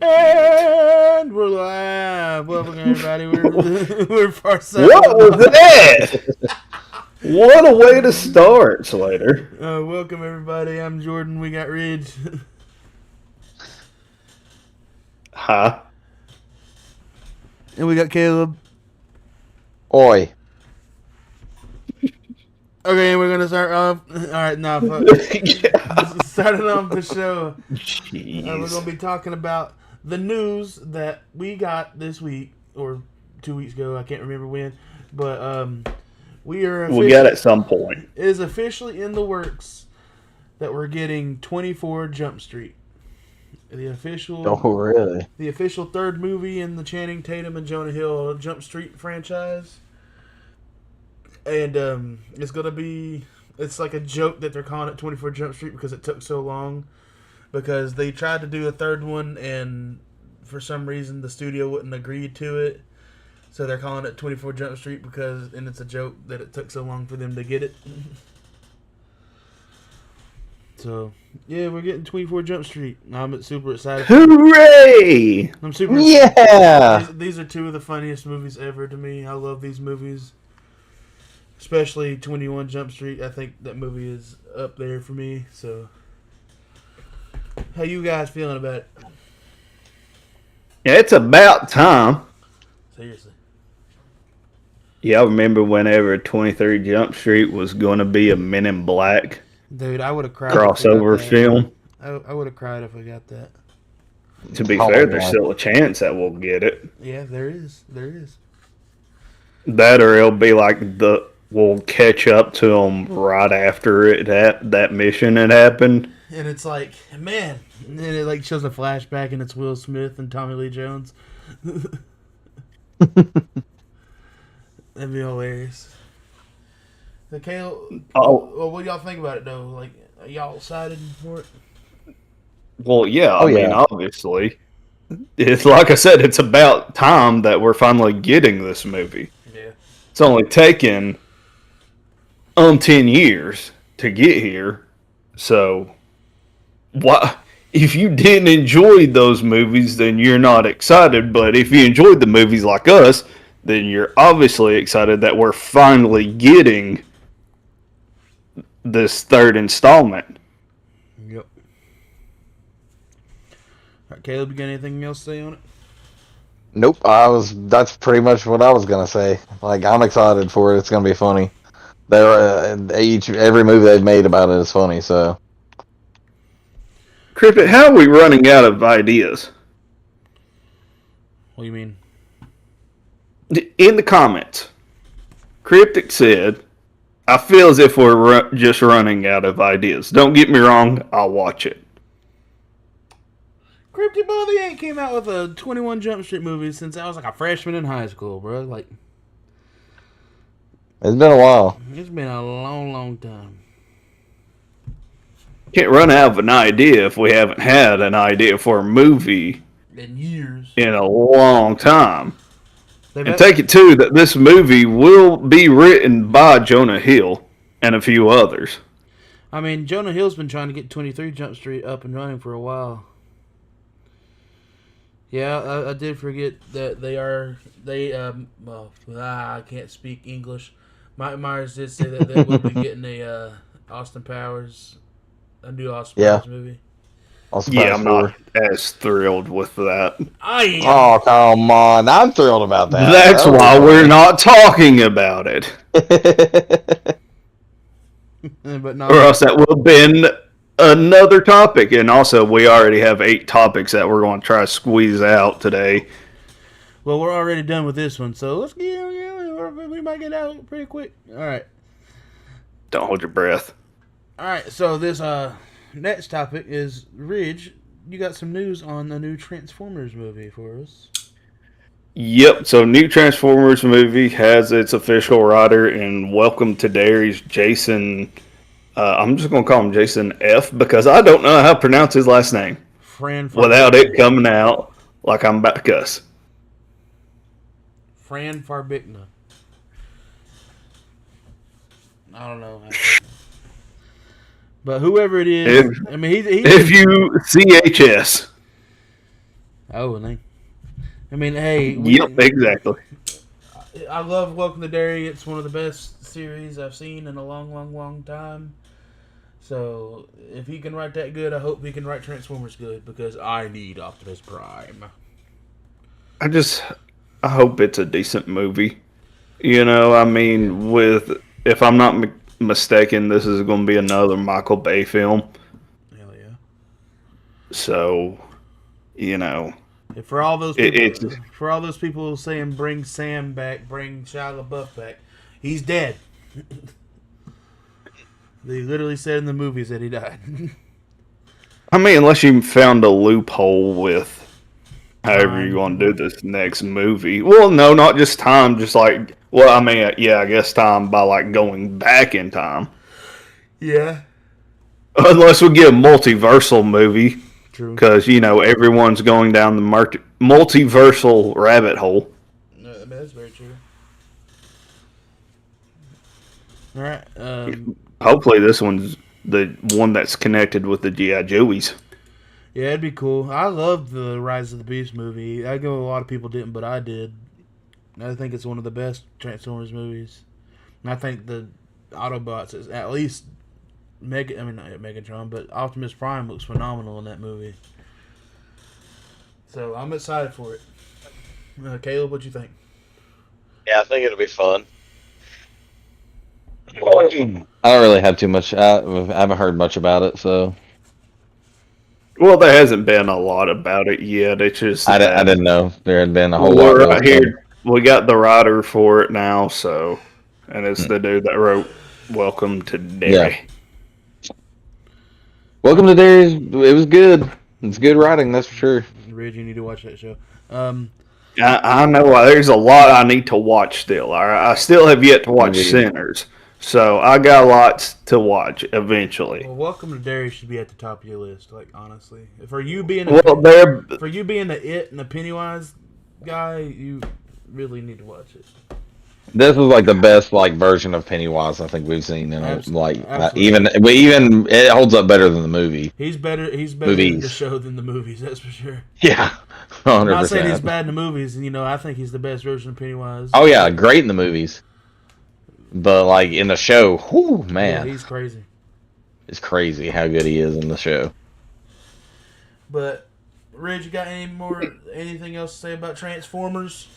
And we're live. Welcome everybody. We're far side. What was that? What a way to start, Slater. Welcome everybody. I'm Jordan. We got Ridge. Huh? And we got Caleb. Oi. Okay, we're gonna start off. All right, now starting off the show. We're gonna be talking about the news that we got this week or 2 weeks ago. I can't remember when, but we got at some point. It is officially in the works that we're getting 24 Jump Street. The official. Oh, really? The official third movie in the Channing Tatum and Jonah Hill Jump Street franchise. And it's gonna be. It's like a joke that they're calling it 24 Jump Street because it took so long. Because they tried to do a third one and for some reason the studio wouldn't agree to it. So they're calling it 24 Jump Street and it's a joke that it took so long for them to get it. So, yeah, we're getting 24 Jump Street. I'm super excited. Hooray! I'm super excited. Yeah! These are two of the funniest movies ever to me. I love these movies. Especially 21 Jump Street. I think that movie is up there for me. So, how you guys feeling about it? Yeah, it's about time. Seriously. Yeah, I remember whenever 23 Jump Street was going to be a Men in Black Dude, I would have cried. Crossover film. I would have cried if I got that. To be fair, there's still a chance that we'll get it. Yeah, there is. There is. That or it'll be like we'll catch up to them right after that mission had happened. And it's like, man, and then it like shows a flashback and it's Will Smith and Tommy Lee Jones. That'd be hilarious. The what do y'all think about it though? Like, are y'all excited for it? Well, yeah, I mean, obviously. It's like I said, it's about time that we're finally getting this movie. Yeah. It's only taken 10 years to get here. So, why? If you didn't enjoy those movies, then you're not excited. But if you enjoyed the movies like us, then you're obviously excited that we're finally getting this third installment. Yep. All right, Caleb, you got anything else to say on it? Nope. That's pretty much what I was gonna say. Like, I'm excited for it. It's gonna be funny. Every movie they've made about it is funny. So, Crippet, how are we running out of ideas? What do you mean? In the comments, Cryptic said, I feel as if we're just running out of ideas. Don't get me wrong, I'll watch it. Cryptic, bro, they ain't came out with a 21 Jump Street movie since I was like a freshman in high school, bro. Like, it's been a while. It's been a long, long time. Can't run out of an idea if we haven't had an idea for a movie in years. In a long time. And take it too that this movie will be written by Jonah Hill and a few others. I mean, Jonah Hill's been trying to get 23 Jump Street up and running for a while. Yeah, I did forget that I can't speak English. Mike Myers did say that they will be getting a Austin Powers movie. Yeah, I'm not as thrilled with that. I am. Oh, come on. I'm thrilled about that. That's why we're not talking about it. But no, or else that would have been another topic. And also, we already have 8 topics that we're going to try to squeeze out today. Well, we're already done with this one, so let's get. We might get out pretty quick. All right. Don't hold your breath. All right. So this next topic is Ridge. You got some news on the new Transformers movie for us. Yep. So, new Transformers movie has its official writer, and welcome to Derry's Jason. I'm just going to call him Jason F. because I don't know how to pronounce his last name without it coming out like I'm about to cuss. Fran Farbigna. I don't know. But whoever it is, I mean, if you CHS. Oh, and I mean, hey, Yep, exactly. I love Welcome to Derry. It's one of the best series I've seen in a long, long, long time. So if he can write that good, I hope he can write Transformers good because I need Optimus Prime. I hope it's a decent movie. You know, I mean, if I'm not mistaken, this is going to be another Michael Bay film. Hell yeah. So, you know, And for all those people, it's saying bring Sam back, bring Shia LaBeouf back, he's dead. They literally said in the movies that he died. I mean, unless you found a loophole with however you want to do this next movie. Well, no, not just time, just like, well, I mean, yeah, I guess time by like going back in time. Yeah. Unless we get a multiversal movie. True. Because, you know, everyone's going down the multiversal rabbit hole. No, that's very true. All right. Hopefully this one's the one that's connected with the G.I. Joeys. Yeah, it'd be cool. I loved the Rise of the Beast movie. I know a lot of people didn't, but I did. I think it's one of the best Transformers movies. And I think the Autobots is at least not Megatron, but Optimus Prime looks phenomenal in that movie. So I'm excited for it. Caleb, what you think? Yeah, I think it'll be fun. I don't really have too much. I haven't heard much about it, so. Well, there hasn't been a lot about it yet. It's just I didn't know there had been a whole lot. We're right here. We got the writer for it now, so, and it's the dude that wrote "Welcome to Derry." Yeah. Welcome to Derry. It was good. It's good writing, that's for sure. Ridge, you need to watch that show. I know there's a lot I need to watch still. I still have yet to watch Sinners, so I got lots to watch eventually. Well, Welcome to Derry should be at the top of your list. Like honestly, for you being the It and the Pennywise guy, you really need to watch it. This was like the best like version of Pennywise I think we've seen in Absolutely. even it holds up better than the movie. He's better in the show than the movies, that's for sure. Yeah. 100%. I'm not saying he's bad in the movies, I think he's the best version of Pennywise. Oh yeah, great in the movies. But like in the show, whoo, man. Yeah, he's crazy. It's crazy how good he is in the show. But Ridge, you got anything else to say about Transformers?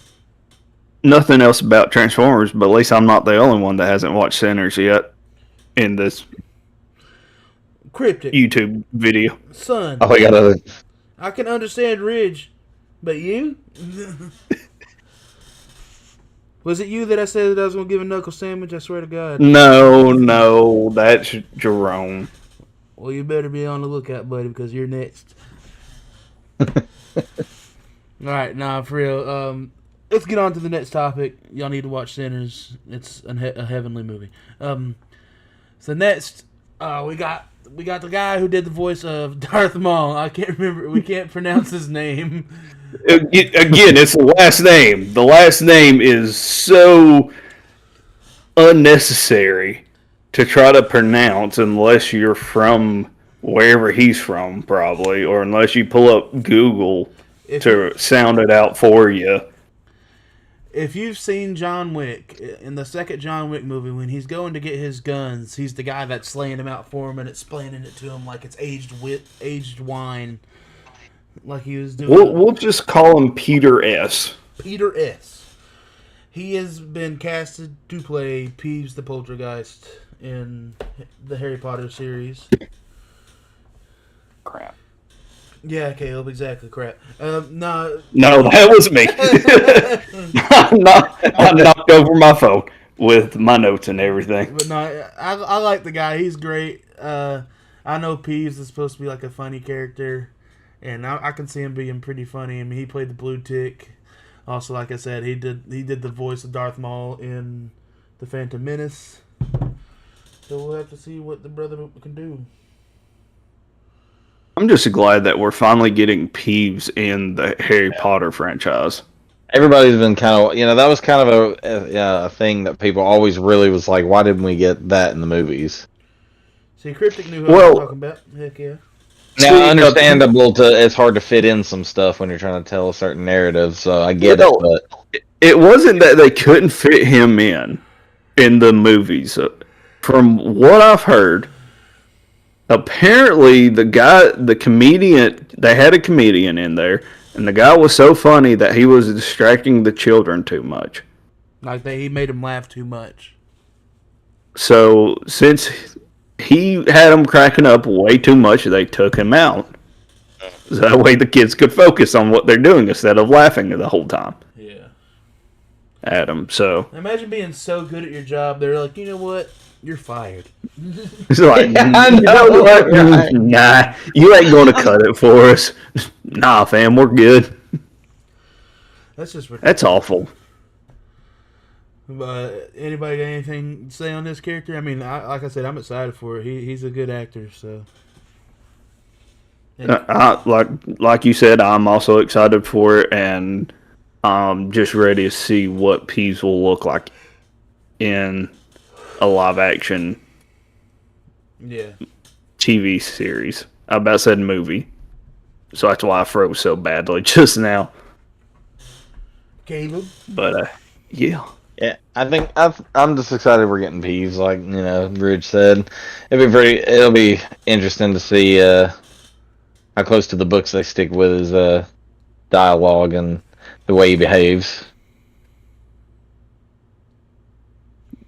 Nothing else about Transformers, but at least I'm not the only one that hasn't watched Sinners yet in this Cryptic YouTube video. Son. Oh, I can understand Ridge, but you? Was it you that I said that I was going to give a knuckle sandwich? I swear to God. No, that's Jerome. Well, you better be on the lookout, buddy, because you're next. All right, for real. Let's get on to the next topic. Y'all need to watch Sinners. It's a heavenly movie. So next, we got the guy who did the voice of Darth Maul. I can't remember. We can't pronounce his name. Again, it's the last name. The last name is so unnecessary to try to pronounce unless you're from wherever he's from, probably, or unless you pull up Google to sound it out for you. If you've seen John Wick, in the second John Wick movie, when he's going to get his guns, he's the guy that's laying them out for him and explaining it to him like it's aged wine. Like he was doing. We'll just call him Peter S. Peter S. He has been casted to play Peeves the Poltergeist in the Harry Potter series. Crap. Yeah, Caleb, exactly. Crap. No, that was me. I knocked over my phone with my notes and everything. But no, I like the guy. He's great. I know Peeves is supposed to be like a funny character, and I can see him being pretty funny. I mean, he played the Blue Tick. Also, like I said, he did the voice of Darth Maul in The Phantom Menace. So we'll have to see what the brother can do. I'm just glad that we're finally getting Peeves in the Harry Potter franchise. Everybody's been kind of, that was kind of a thing that people always really was like, why didn't we get that in the movies? See, Cryptic knew who I was talking about. Heck yeah. Now, understandable it's hard to fit in some stuff when you're trying to tell a certain narrative, so I get it, but it wasn't that they couldn't fit him in the movies. From what I've heard, apparently the comedian, they had a comedian in there, and the guy was so funny that he was distracting the children too much. Like he made them laugh too much. So since he had them cracking up way too much, they took him out. So that way the kids could focus on what they're doing instead of laughing the whole time. Yeah. At him. So imagine being so good at your job, they're like, you know what? You're fired. It's like, nah, you ain't going to cut it for us. Nah, fam, we're good. That's just ridiculous. That's awful. Anybody got anything to say on this character? I mean, like I said, I'm excited for it. He's a good actor, so. Like you said, I'm also excited for it, and I'm just ready to see what Peeves will look like in a live action TV series. I about said movie, so that's why I froze so badly just now. Caleb, but yeah, I think I'm just excited we're getting Peeves. Like Ridge said, it'll be interesting to see how close to the books they stick with his dialogue and the way he behaves.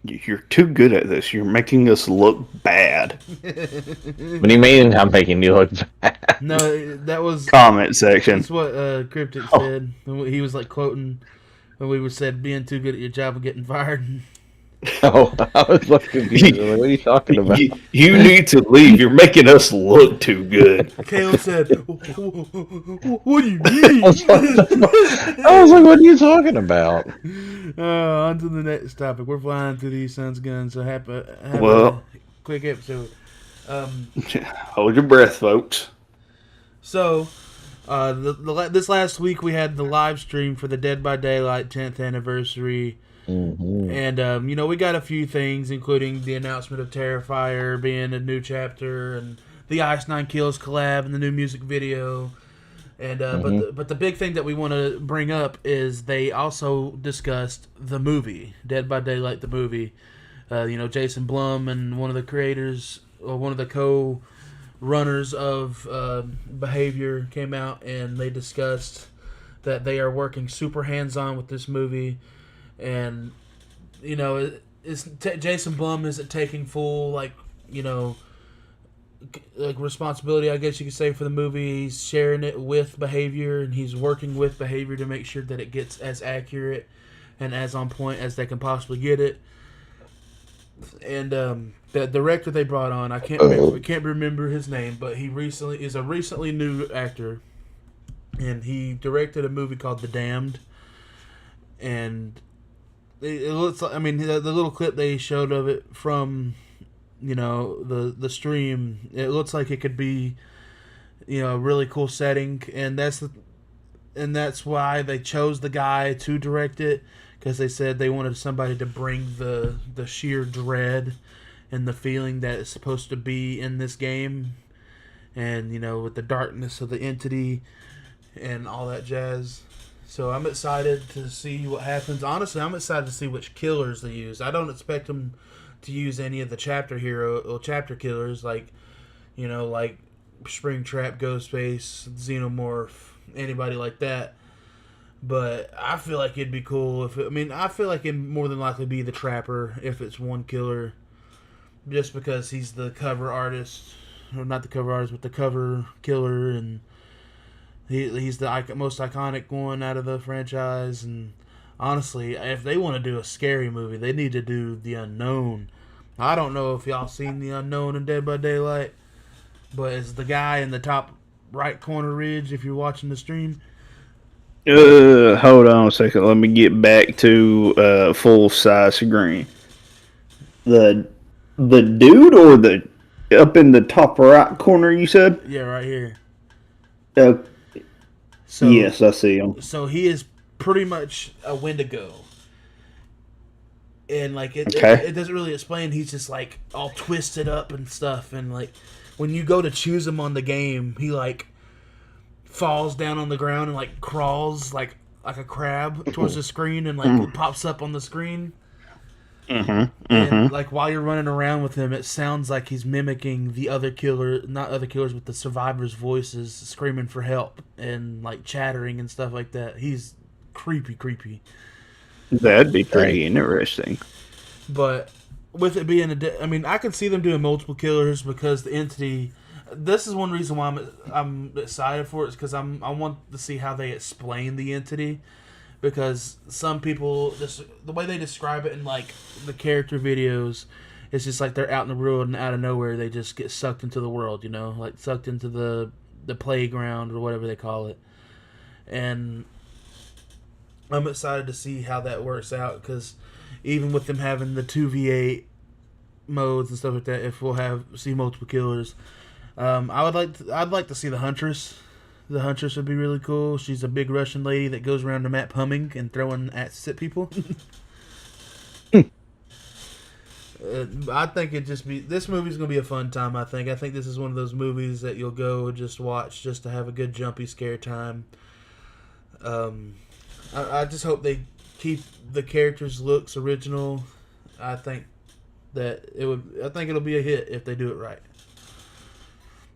You're too good at this. You're making us look bad. What do you mean I'm making you look bad? No, that was... Comment section. That's what Cryptic said. He was like quoting when we said being too good at your job and getting fired. Oh, I was looking confused. What are you talking about? You need to leave. You're making us look too good. Caleb said, what do you mean? I was like, what are you talking about? On to the next topic. We're flying through these sons guns, so have a quick episode. Hold your breath, folks. So, this last week we had the live stream for the Dead by Daylight 10th anniversary. Mm-hmm. And, we got a few things, including the announcement of Terrifier being a new chapter, and the Ice Nine Kills collab, and the new music video. And but the big thing that we want to bring up is they also discussed the movie, Dead by Daylight, the movie. Jason Blum and one of the creators, or one of the co-runners of Behavior came out, and they discussed that they are working super hands-on with this movie. And Jason Blum isn't taking full responsibility, I guess you could say, for the movie. He's sharing it with Behavior, and he's working with Behavior to make sure that it gets as accurate and as on point as they can possibly get it. And the director they brought on, I can't remember his name, but he is a recently new actor, and he directed a movie called The Damned. And it looks like, the little clip they showed of it from, the stream, it looks like it could be, a really cool setting, and that's why they chose the guy to direct it, because they said they wanted somebody to bring the sheer dread and the feeling that it's supposed to be in this game, and with the darkness of the entity and all that jazz. So I'm excited to see what happens. Honestly, I'm excited to see which killers they use. I don't expect them to use any of the chapter killers, like Springtrap, Ghostface, Xenomorph, anybody like that. But I feel like it'd be cool I feel like it'd more than likely be the Trapper if it's one killer, just because he's the cover artist, or not the cover artist, but the cover killer, and he's the most iconic one out of the franchise. And honestly, if they want to do a scary movie, they need to do The Unknown. I don't know if y'all seen The Unknown in Dead by Daylight, but it's the guy in the top right corner ridge if you're watching the stream. Hold on a second. Let me get back to full size screen. The dude, or the up in the top right corner, you said? Yeah, right here. So, yes, I see him. So he is pretty much a Wendigo. And it doesn't really explain. He's just all twisted up and stuff. And when you go to choose him on the game, he like falls down on the ground and like crawls like a crab towards the screen and like pops up on the screen. And like while you're running around with him, it sounds like he's mimicking the other killer, not other killers, but the survivors' voices, screaming for help and like chattering and stuff like that. He's creepy. That'd be pretty interesting. But with it being I mean, I can see them doing multiple killers because the entity. This is one reason why I'm excited for it, is because I want to see how they explain the entity. Because some people, the way they describe it in like the character videos, it's just like they're out in the world and out of nowhere they just get sucked into the world, you know, like sucked into the playground or whatever they call it. And I'm excited to see how that works out, because even with them having the 2v8 modes and stuff like that, if we'll see multiple killers, I'd like to see the Huntress. The Huntress would be really cool. She's a big Russian lady that goes around the map humming and throwing axes at people. I think this movie's gonna be a fun time. I think this is one of those movies that you'll go and just watch just to have a good jumpy scare time. I just hope they keep the characters' looks original. I think it'll be a hit if they do it right.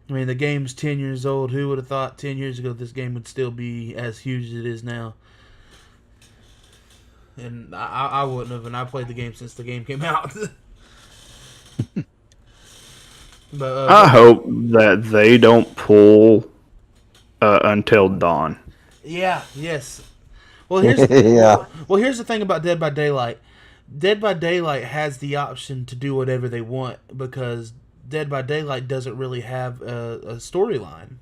I mean, the game's 10 years old. Who would have thought 10 years ago this game would still be as huge as it is now? And I wouldn't have, and I played the game since the game came out. But I hope that they don't pull Until Dawn. Yeah, yes. Well, here's here's the thing about Dead by Daylight. Dead by Daylight has the option to do whatever they want, because Dead by Daylight doesn't really have a storyline.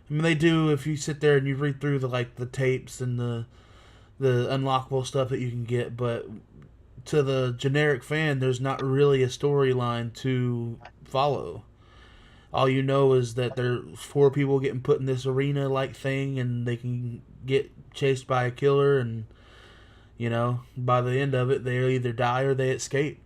I mean, they do if you sit there and you read through the tapes and the unlockable stuff that you can get, but to the generic fan, there's not really a storyline to follow. All you know is that there's 4 people getting put in this arena-like thing, and they can get chased by a killer, and you know, by the end of it, they either die or they escape.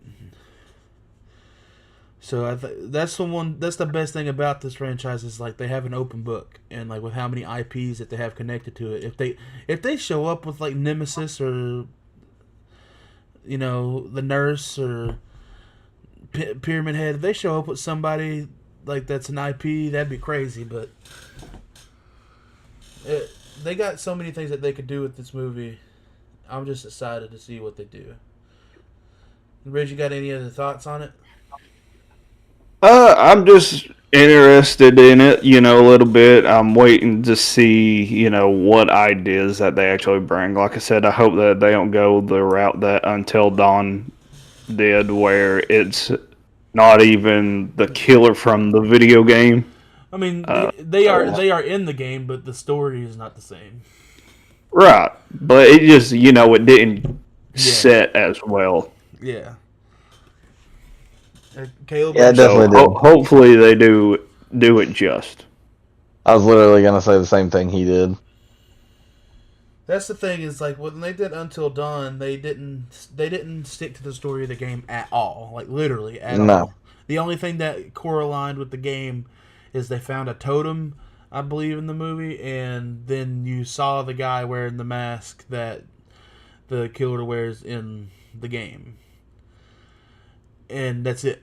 So that's the best thing about this franchise, is like they have an open book, and like with how many IPs that they have connected to it. If they show up with like Nemesis, or you know, the Nurse, or Pyramid Head, if they show up with somebody like that's an IP, that'd be crazy. But they got so many things that they could do with this movie. I'm just excited to see what they do. Reg, you got any other thoughts on it? I'm just interested in it, you know, a little bit. I'm waiting to see, you know, what ideas that they actually bring. Like I said, I hope that they don't go the route that Until Dawn did, where it's not even the killer from the video game. I mean, they are in the game, but the story is not the same. Right, but it just, you know, it didn't set as well. Yeah. Caleb, Yeah, definitely. Hopefully they do it just. I was literally gonna say the same thing he did. That's the thing, is like when they did Until Dawn, they didn't stick to the story of the game at all. Like literally at all. The only thing that correlated with the game is they found a totem, I believe, in the movie, and then you saw the guy wearing the mask that the killer wears in the game. And that's it.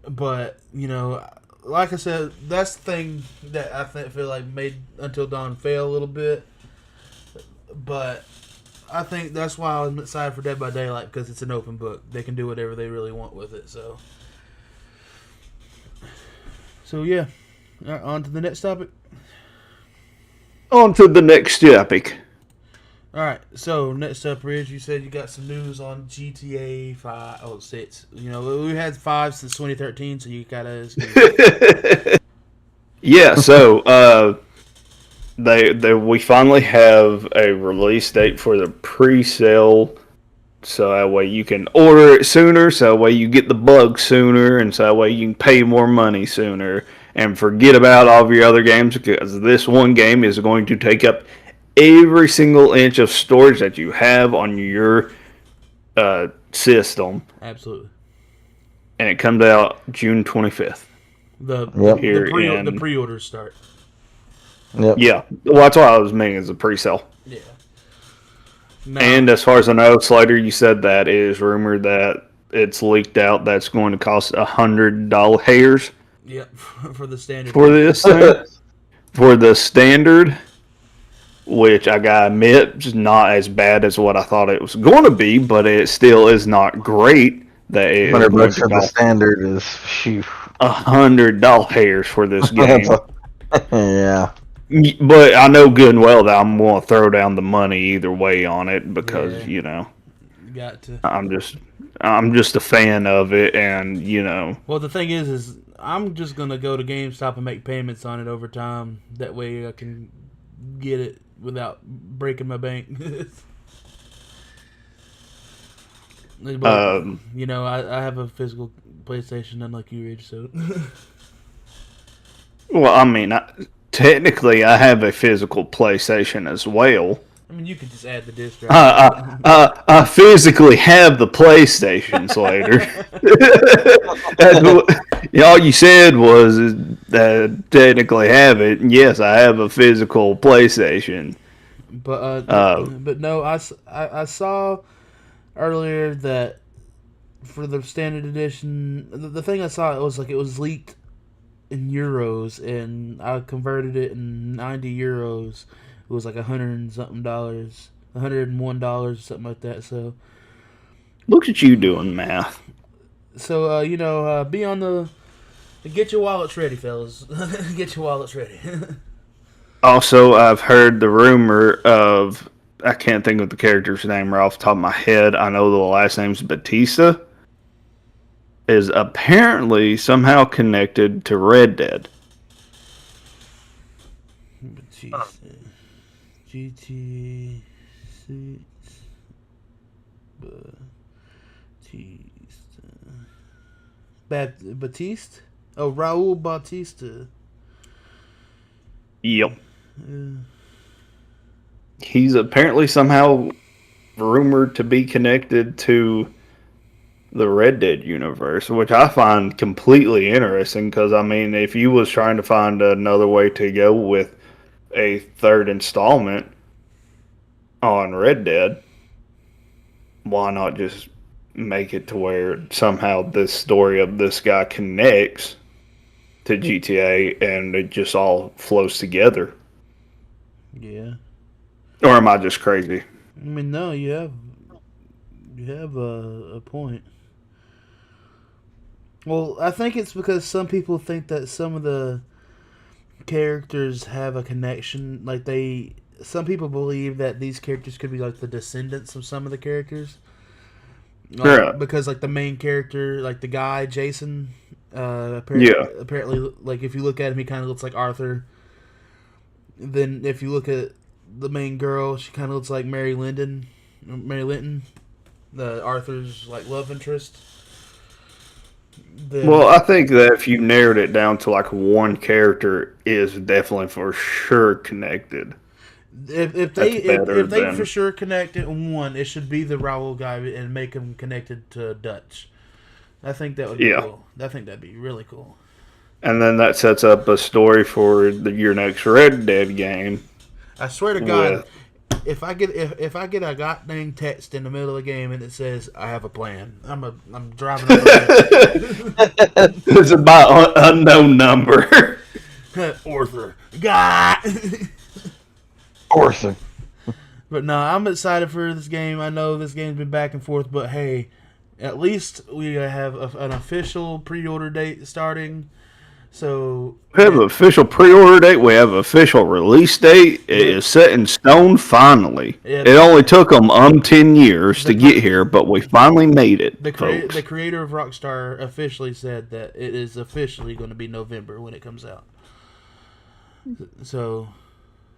But, you know, like I said, that's the thing that I feel like made Until Dawn fail a little bit. But I think that's why I'm excited for Dead by Daylight, because it's an open book. They can do whatever they really want with it. So yeah. On to the next topic. On to the next topic. Alright, so next up, Ridge, you said you got some news on GTA 5. Oh, 6. You know, we had 5 since 2013, so you gotta... Yeah, so we finally have a release date for the pre-sale, so that way you can order it sooner, so that way you get the bug sooner, and so that way you can pay more money sooner, and forget about all of your other games, because this one game is going to take up every single inch of storage that you have on your system. Absolutely. and it comes out June 25th. Here The in pre-orders start. Yep. yeah. Well, that's why I was meaning as a pre-sale. Yeah. No. And as far as I know, Slater, you said that it is rumored that it's leaked out that's going to cost $100 hairs Yep, for the standard. for this thing. For the standard, which I gotta admit is not as bad as what I thought it was going to be, but it still is not great. That it is going $100 to for the cost standard is phew. $100 hairs for this game. Yeah. But I know good and well that I'm going to throw down the money either way on it because you know Got to. I'm just a fan of it, and you know. Well, the thing is I'm just gonna go to GameStop and make payments on it over time. That way, I can get it without breaking my bank. But, you know, I have a physical PlayStation, unlike you, Rich. So. Well, I mean, technically, I have a physical PlayStation as well. I mean, you could just add the disc drive. I physically have the PlayStation, Slater. All you said was that I technically have it. Yes, I have a physical PlayStation. But no, I saw earlier that for the standard edition, the thing I saw, it was leaked in euros, and I converted it in 90 euros. It was like $100 and something, $101, something like that. So, look at you doing math. So you know, be on the get your wallets ready, fellas. Get your wallets ready. Also, I've heard the rumor of, I can't think of the character's name right off the top of my head. I know the last name's Batista. Is apparently somehow connected to Red Dead. Batista. GT6. Batista? Oh, Raul Batista. Yep. He's apparently somehow rumored to be connected to the Red Dead universe, which I find completely interesting because, I mean, if you was trying to find another way to go with a third installment on Red Dead, why not just make it to where somehow this story of this guy connects to GTA and it just all flows together? Yeah. Or am I just crazy? I mean, no, you have a point. Well, I think it's because some people think that some of the characters have a connection. Like some people believe that these characters could be like the descendants of some of the characters. Like, because like the main character, like the guy Jason, apparently, like if you look at him, he kind of looks like Arthur. Then if you look at the main girl, she kind of looks like Mary Linton, the Arthur's like love interest. Well, I think that if you narrowed it down to like one character is definitely for sure connected. If they for sure connected one, it should be the Raul guy and make him connected to Dutch. I think that would be cool. I think that'd be really cool. And then that sets up a story for your next Red Dead game. I swear to God, if I get a goddamn text in the middle of the game and it says I have a plan, I'm driving over there. It's about unknown number. Arthur. God. Arthur. But no, I'm excited for this game. I know this game's been back and forth, but hey, at least we have an official pre-order date starting. So we have an official pre-order date. We have an official release date. It is set in stone finally. It only took them 10 years to get here, but we finally made it, the folks. creator of Rockstar officially said that it is officially going to be November when it comes out. So,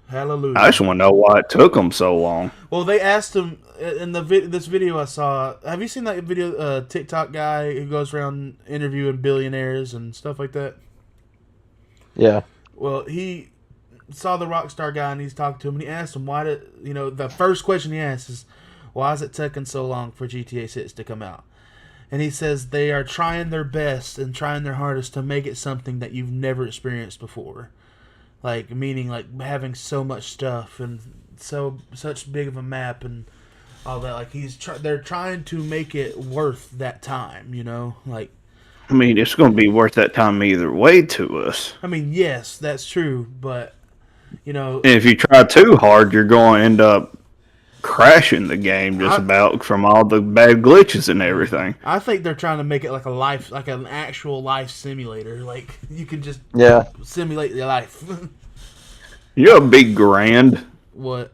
hallelujah. I just want to know why it took them so long. Well, they asked him in this video I saw. Have you seen that video, TikTok guy who goes around interviewing billionaires and stuff like that? Yeah. Well, he saw the Rockstar guy and he's talking to him and he asked him the first question he asked is, why is it taking so long for GTA 6 to come out? And he says they are trying their best and trying their hardest to make it something that you've never experienced before. Like, meaning, like, having so much stuff and such big of a map and all that. Like, they're trying to make it worth that time, you know? Like, I mean, it's going to be worth that time either way to us. I mean, yes, that's true, but, you know... And if you try too hard, you're going to end up crashing the game about from all the bad glitches and everything. I think they're trying to make it like an actual life simulator. Like, you can just simulate your life. You know, it'd be grand. What?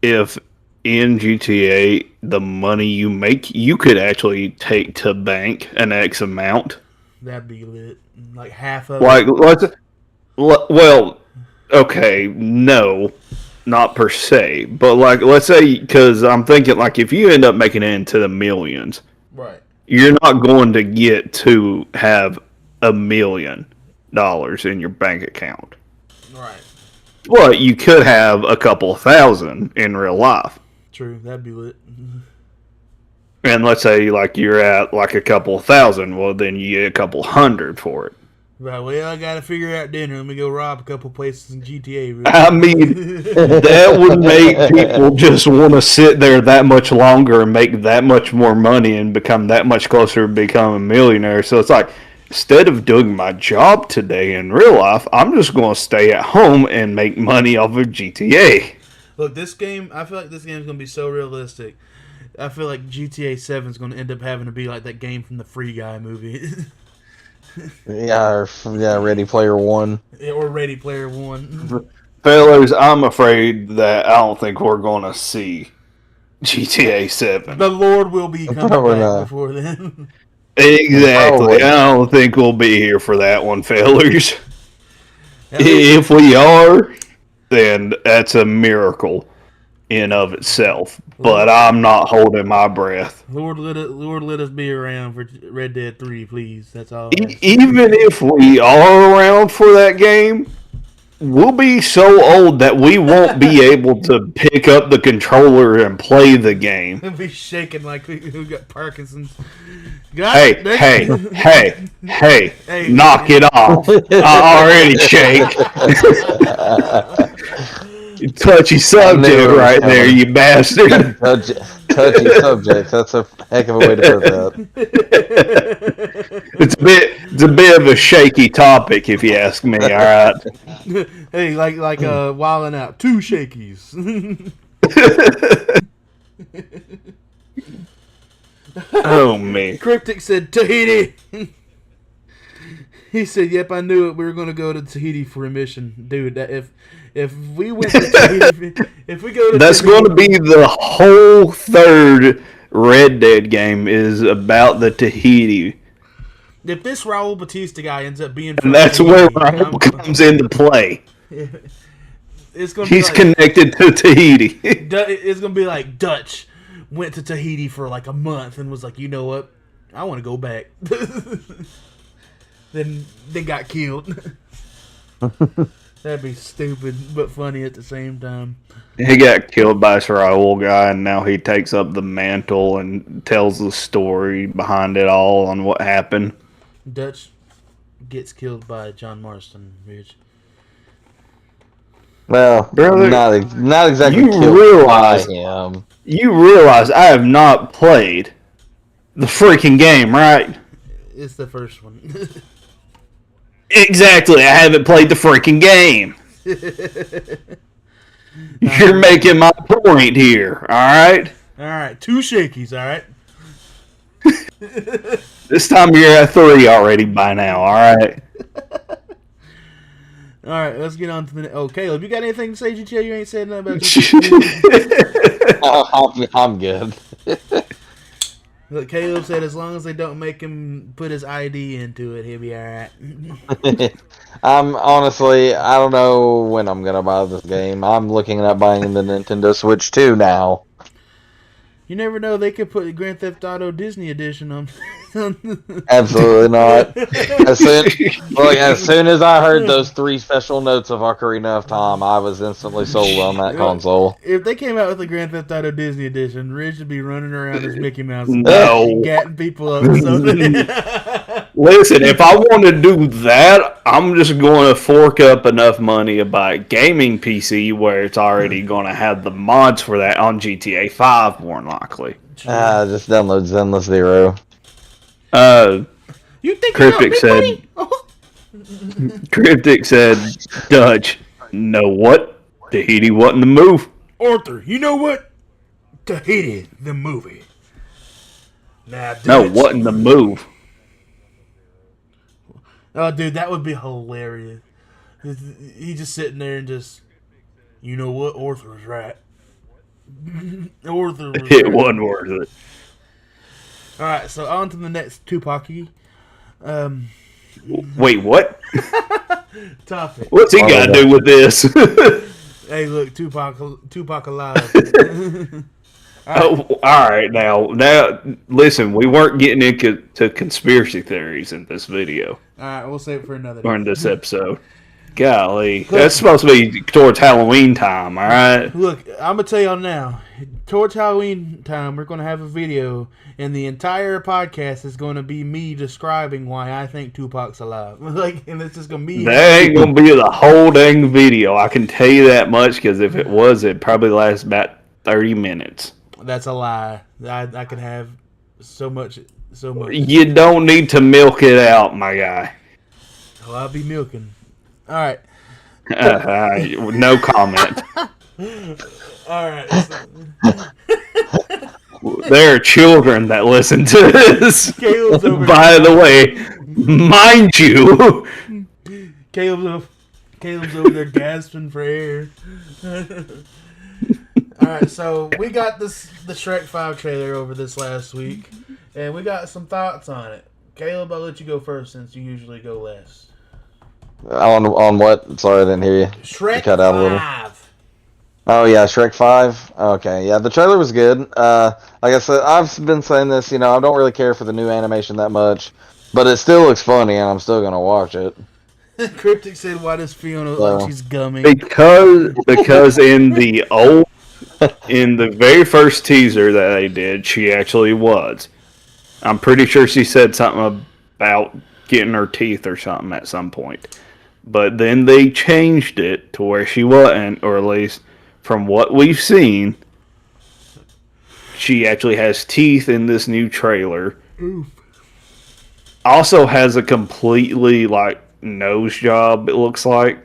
If in GTA, the money you make, you could actually take to bank an X amount. That'd be lit. Like half of it. Well, okay, no, not per se. But, like, let's say, because I'm thinking, like, if you end up making it into the millions, right, you're not going to get to have $1 million in your bank account. Right. Well, you could have a couple thousand in real life. True, that'd be lit. And let's say, like, you're at, like, a couple thousand. Well, then you get a couple hundred for it. Right, well, I gotta figure out dinner. Let me go rob a couple places in GTA. Really. I mean, that would make people just want to sit there that much longer and make that much more money and become that much closer to becoming a millionaire. So it's like, instead of doing my job today in real life, I'm just going to stay at home and make money off of GTA. Look, this game, I feel like this game is going to be so realistic. I feel like GTA 7 is going to end up having to be like that game from the Free Guy movie. Ready Player One. Or Ready Player One. Fellas, I'm afraid that I don't think we're going to see GTA 7. The Lord will be coming back before then. Exactly. I don't think we'll be here for that one, fellas. If we are, then that's a miracle in of itself. But I'm not holding my breath. Lord, let us be around for Red Dead 3, please. That's all. Even if we are around for that game, we'll be so old that we won't be able to pick up the controller and play the game. We'll be shaking like we got Parkinson's. Hey, knock it off. I already shake. Touchy subject right there, you bastard. Touchy subject. That's a heck of a way to put that. It's a bit of a shaky topic, if you ask me. All right. Hey, like wilding out. 2 shakies. Oh man. Cryptic said Tahiti. He said, "Yep, I knew it. We were going to go to Tahiti for a mission, dude. If we went to Tahiti, if we go to that's Tahiti, going to be the whole third Red Dead game is about the Tahiti. If this Raul Batista guy ends up being, and that's where Raul comes into play. It's gonna He's connected to Tahiti. It's going to be like Dutch went to Tahiti for like a month and was like, you know what, I want to go back. Then they got killed. That'd be stupid, but funny at the same time. He got killed by this Raul guy, and now he takes up the mantle and tells the story behind it all on what happened. Dutch gets killed by John Marston, Rich. Well, brother, not exactly you killed realize, by him. You realize I have not played the freaking game, right? It's the first one. Exactly, I haven't played the freaking game. You're making my point here, alright? Alright, 2 shakies, alright? This time you're at 3 already by now, alright? Alright, let's get on to the... Oh, Caleb, you got anything to say, GTA? You ain't said nothing about GTA? I'm good. Look, Caleb said as long as they don't make him put his ID into it, he'll be alright. Honestly, I don't know when I'm going to buy this game. I'm looking at buying the Nintendo Switch 2 now. You never know. They could put Grand Theft Auto Disney Edition on. Absolutely not. As soon as I heard those 3 special notes of Ocarina of Time, I was instantly sold on that console. If they came out with a Grand Theft Auto Disney Edition, Ridge would be running around as Mickey Mouse, No. gatting people up. Or something. Listen, if I want to do that, I'm just going to fork up enough money to buy a gaming PC where it's already going to have the mods for that on GTA 5, more than likely. Just download Zenless Zero. You think Cryptic said. Cryptic said, Dutch, know what? Tahiti wasn't the move. Arthur, you know what? Tahiti, the movie. Nah, No, wasn't the move. Oh, dude, that would be hilarious. He just sitting there and just, you know what? Arthur was right. Arthur was It right. wasn't worth it. All right, so on to the next Tupac-y. Wait, what? Topic. What's he got to do with this? Hey, look, Tupac alive. Oh, all right. Now, listen. We weren't getting into conspiracy theories in this video All right, we'll save it for another or in day. this episode. Golly, that's supposed to be towards Halloween time. All right. Look, I'm gonna tell y'all now. Towards Halloween time, we're gonna have a video, and the entire podcast is gonna be me describing why I think Tupac's alive. And it's just gonna be. That ain't gonna be the whole dang video. I can tell you that much because if it was, it'd probably last about 30 minutes. That's a lie. I could have so much. You don't need to milk it out, my guy. Oh, I'll be milking. All right. No comment. All right. There are children that listen to this. Caleb's over By the way, mind you. Caleb's over there gasping for air. All right, so we got the Shrek 5 trailer over this last week, and we got some thoughts on it. Caleb, I'll let you go first since you usually go last. On what? Sorry, I didn't hear you. Shrek You cut out a little. 5. Oh yeah, Shrek 5. Okay, yeah, the trailer was good. Like I said, I've been saying this. I don't really care for the new animation that much, but it still looks funny, and I'm still gonna watch it. Cryptic said, "Why does Fiona look like she's gumming?" Because in the very first teaser that they did, she actually was. I'm pretty sure she said something about getting her teeth or something at some point. But then they changed it to where she wasn't, or at least from what we've seen, she actually has teeth in this new trailer. Oof. Also has a completely, nose job, it looks like.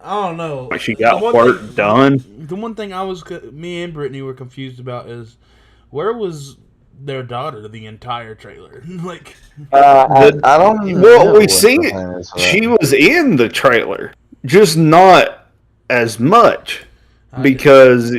I don't know. Like she got work done. The one thing me and Brittany were confused about is where was their daughter the entire trailer? I don't know. Well, we see it. She was in the trailer, just not as much because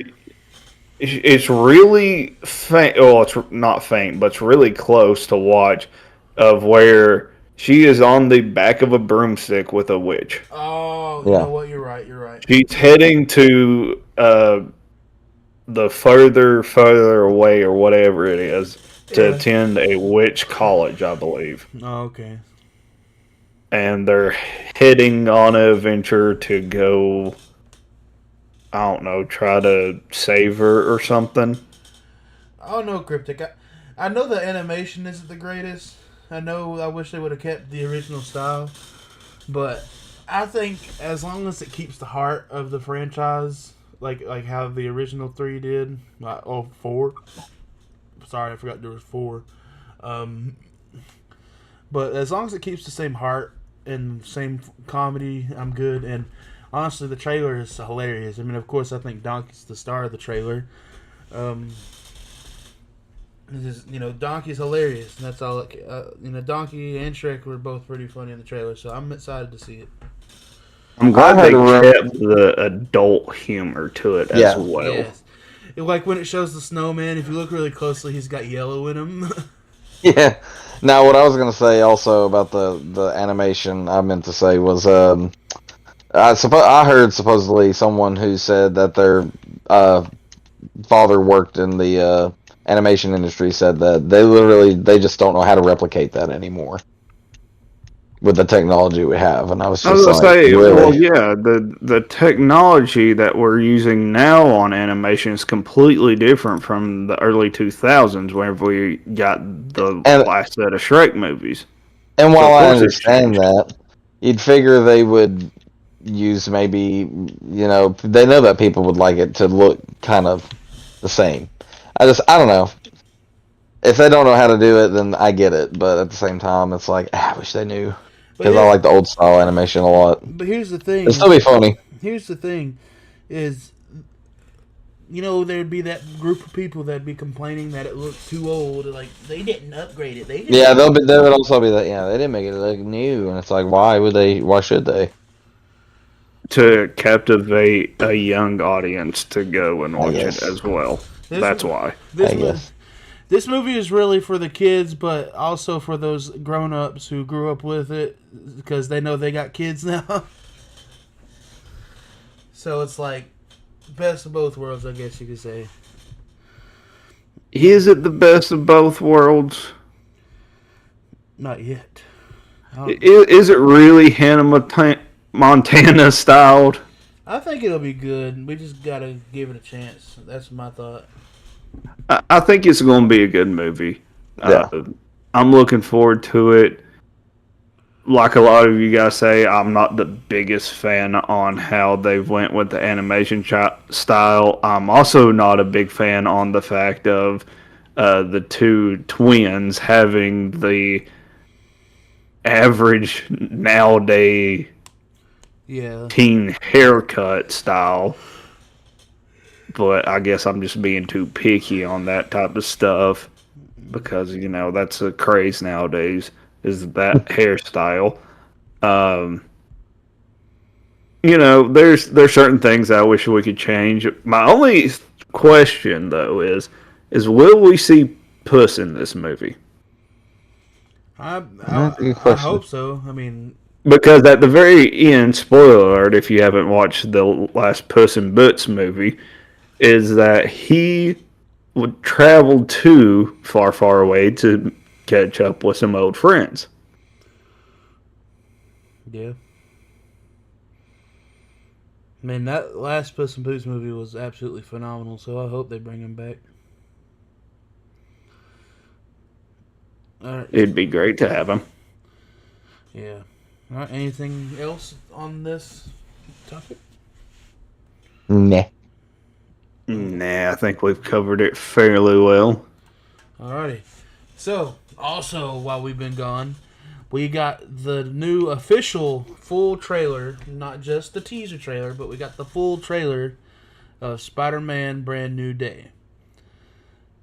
it's really faint. Well, it's not faint, but it's really close to watch of where she is on the back of a broomstick with a witch. Oh, you know what? You're right. She's heading to the further away or whatever it is to attend a witch college, I believe. Oh, okay. And they're heading on an adventure to go, I don't know, try to save her or something. Oh, no, Cryptic. I know the animation isn't the greatest. I wish they would have kept the original style. But I think as long as it keeps the heart of the franchise, like how the original 3 did, 4. Sorry, I forgot there was 4. But as long as it keeps the same heart and same comedy, I'm good. And honestly, the trailer is hilarious. I mean, of course, I think Donkey's the star of the trailer. Donkey's hilarious. And that's all. Donkey and Shrek were both pretty funny in the trailer, so I'm excited to see it. I'm glad they kept the adult humor to it as well. Yes. Like when it shows the snowman, if you look really closely, he's got yellow in him. Yeah. Now, what I was going to say also about the animation I meant to say was, I heard supposedly someone who said that they're father worked in the animation industry said that they just don't know how to replicate that anymore with the technology we have. And I was I was just gonna like, say, well, really? yeah, the technology that we're using now on animation is completely different from the early 2000s, whenever we got the And last set of Shrek movies. and So while of I course it's understand changed. that, you'd figure they would use maybe, they know that people would like it to look kind of the same. I don't know. If they don't know how to do it, then I get it. But at the same time, it's like, I wish they knew. But Because I like the old style animation a lot. here's the thing: It'd still be funny. here's the thing, is there'd be that group of people that'd be complaining that it looked too old. Like they didn't upgrade it. They Yeah, didn't. they would also be that. Yeah, they didn't make it look new, and it's like, why would they? Why should they? To captivate a young audience to go and I watch it guess. as well. This That's why. this I mo- guess. this movie is really for the kids, but also for those grown-ups who grew up with it because they know they got kids now. So it's like best of both worlds, I guess you could say. Is it the best of both worlds? Not yet. I don't- Is it really Hannah Montana styled? I think it'll be good. We just gotta give it a chance. That's my thought. I think it's going to be a good movie. Yeah. I'm looking forward to it. Like a lot of you guys say, I'm not the biggest fan on how they went with the animation style. I'm also not a big fan on the fact of the two twins having the average nowadays Yeah. teen haircut style. But I guess I'm just being too picky on that type of stuff because that's a craze nowadays is that hairstyle. There's certain things I wish we could change. My only question though is will we see Puss in this movie? That's a good I question. hope so. I mean, Because at the very end, spoiler alert, if you haven't watched the last Puss in Boots movie, is that he would travel too far, far away to catch up with some old friends. yeah. Man, that last Puss in Boots movie was absolutely phenomenal. So I hope they bring him back. All right. It'd be great to have him. Yeah. All right. Anything else on this topic? Nah. Nah, I think we've covered it fairly well. Alrighty. So, also, while we've been gone, we got the new official full trailer, not just the teaser trailer, but we got the full trailer of Spider-Man Brand New Day.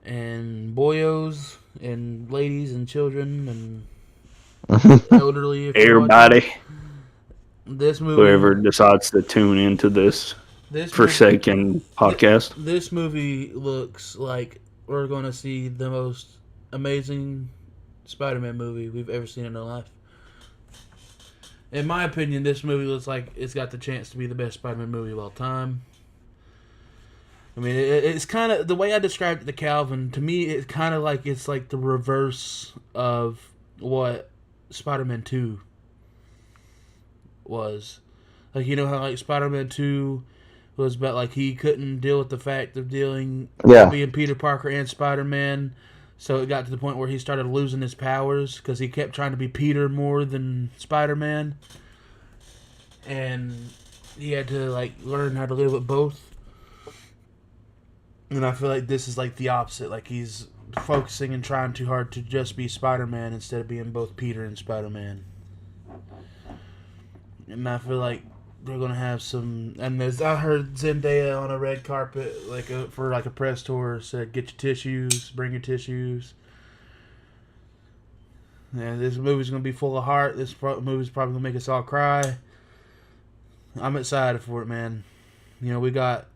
And boyos and ladies and children and elderly, if you're watching, Everybody, this movie, whoever decides to tune into this this movie, forsaken podcast. this movie looks like we're going to see the most amazing Spider-Man movie we've ever seen in our life. In my opinion, this movie looks like it's got the chance to be the best Spider-Man movie of all time. I mean, it's kind of the way I described it to Calvin. To me, it's kind of like it's like the reverse of what Spider-Man 2 was. Like, you know how like Spider-Man 2 was about like he couldn't deal with the fact of being Peter Parker and Spider-Man. So it got to the point where he started losing his powers because he kept trying to be Peter more than Spider-Man. And he had to like learn how to live with both. And I feel like this is like the opposite. Like he's focusing and trying too hard to just be Spider-Man instead of being both Peter and Spider-Man. And I feel like they're gonna have some. And I heard Zendaya on a red carpet, for a press tour, said, "Get your tissues, bring your tissues." Yeah, this movie's gonna be full of heart. This movie's probably gonna make us all cry. I'm excited for it, man. We got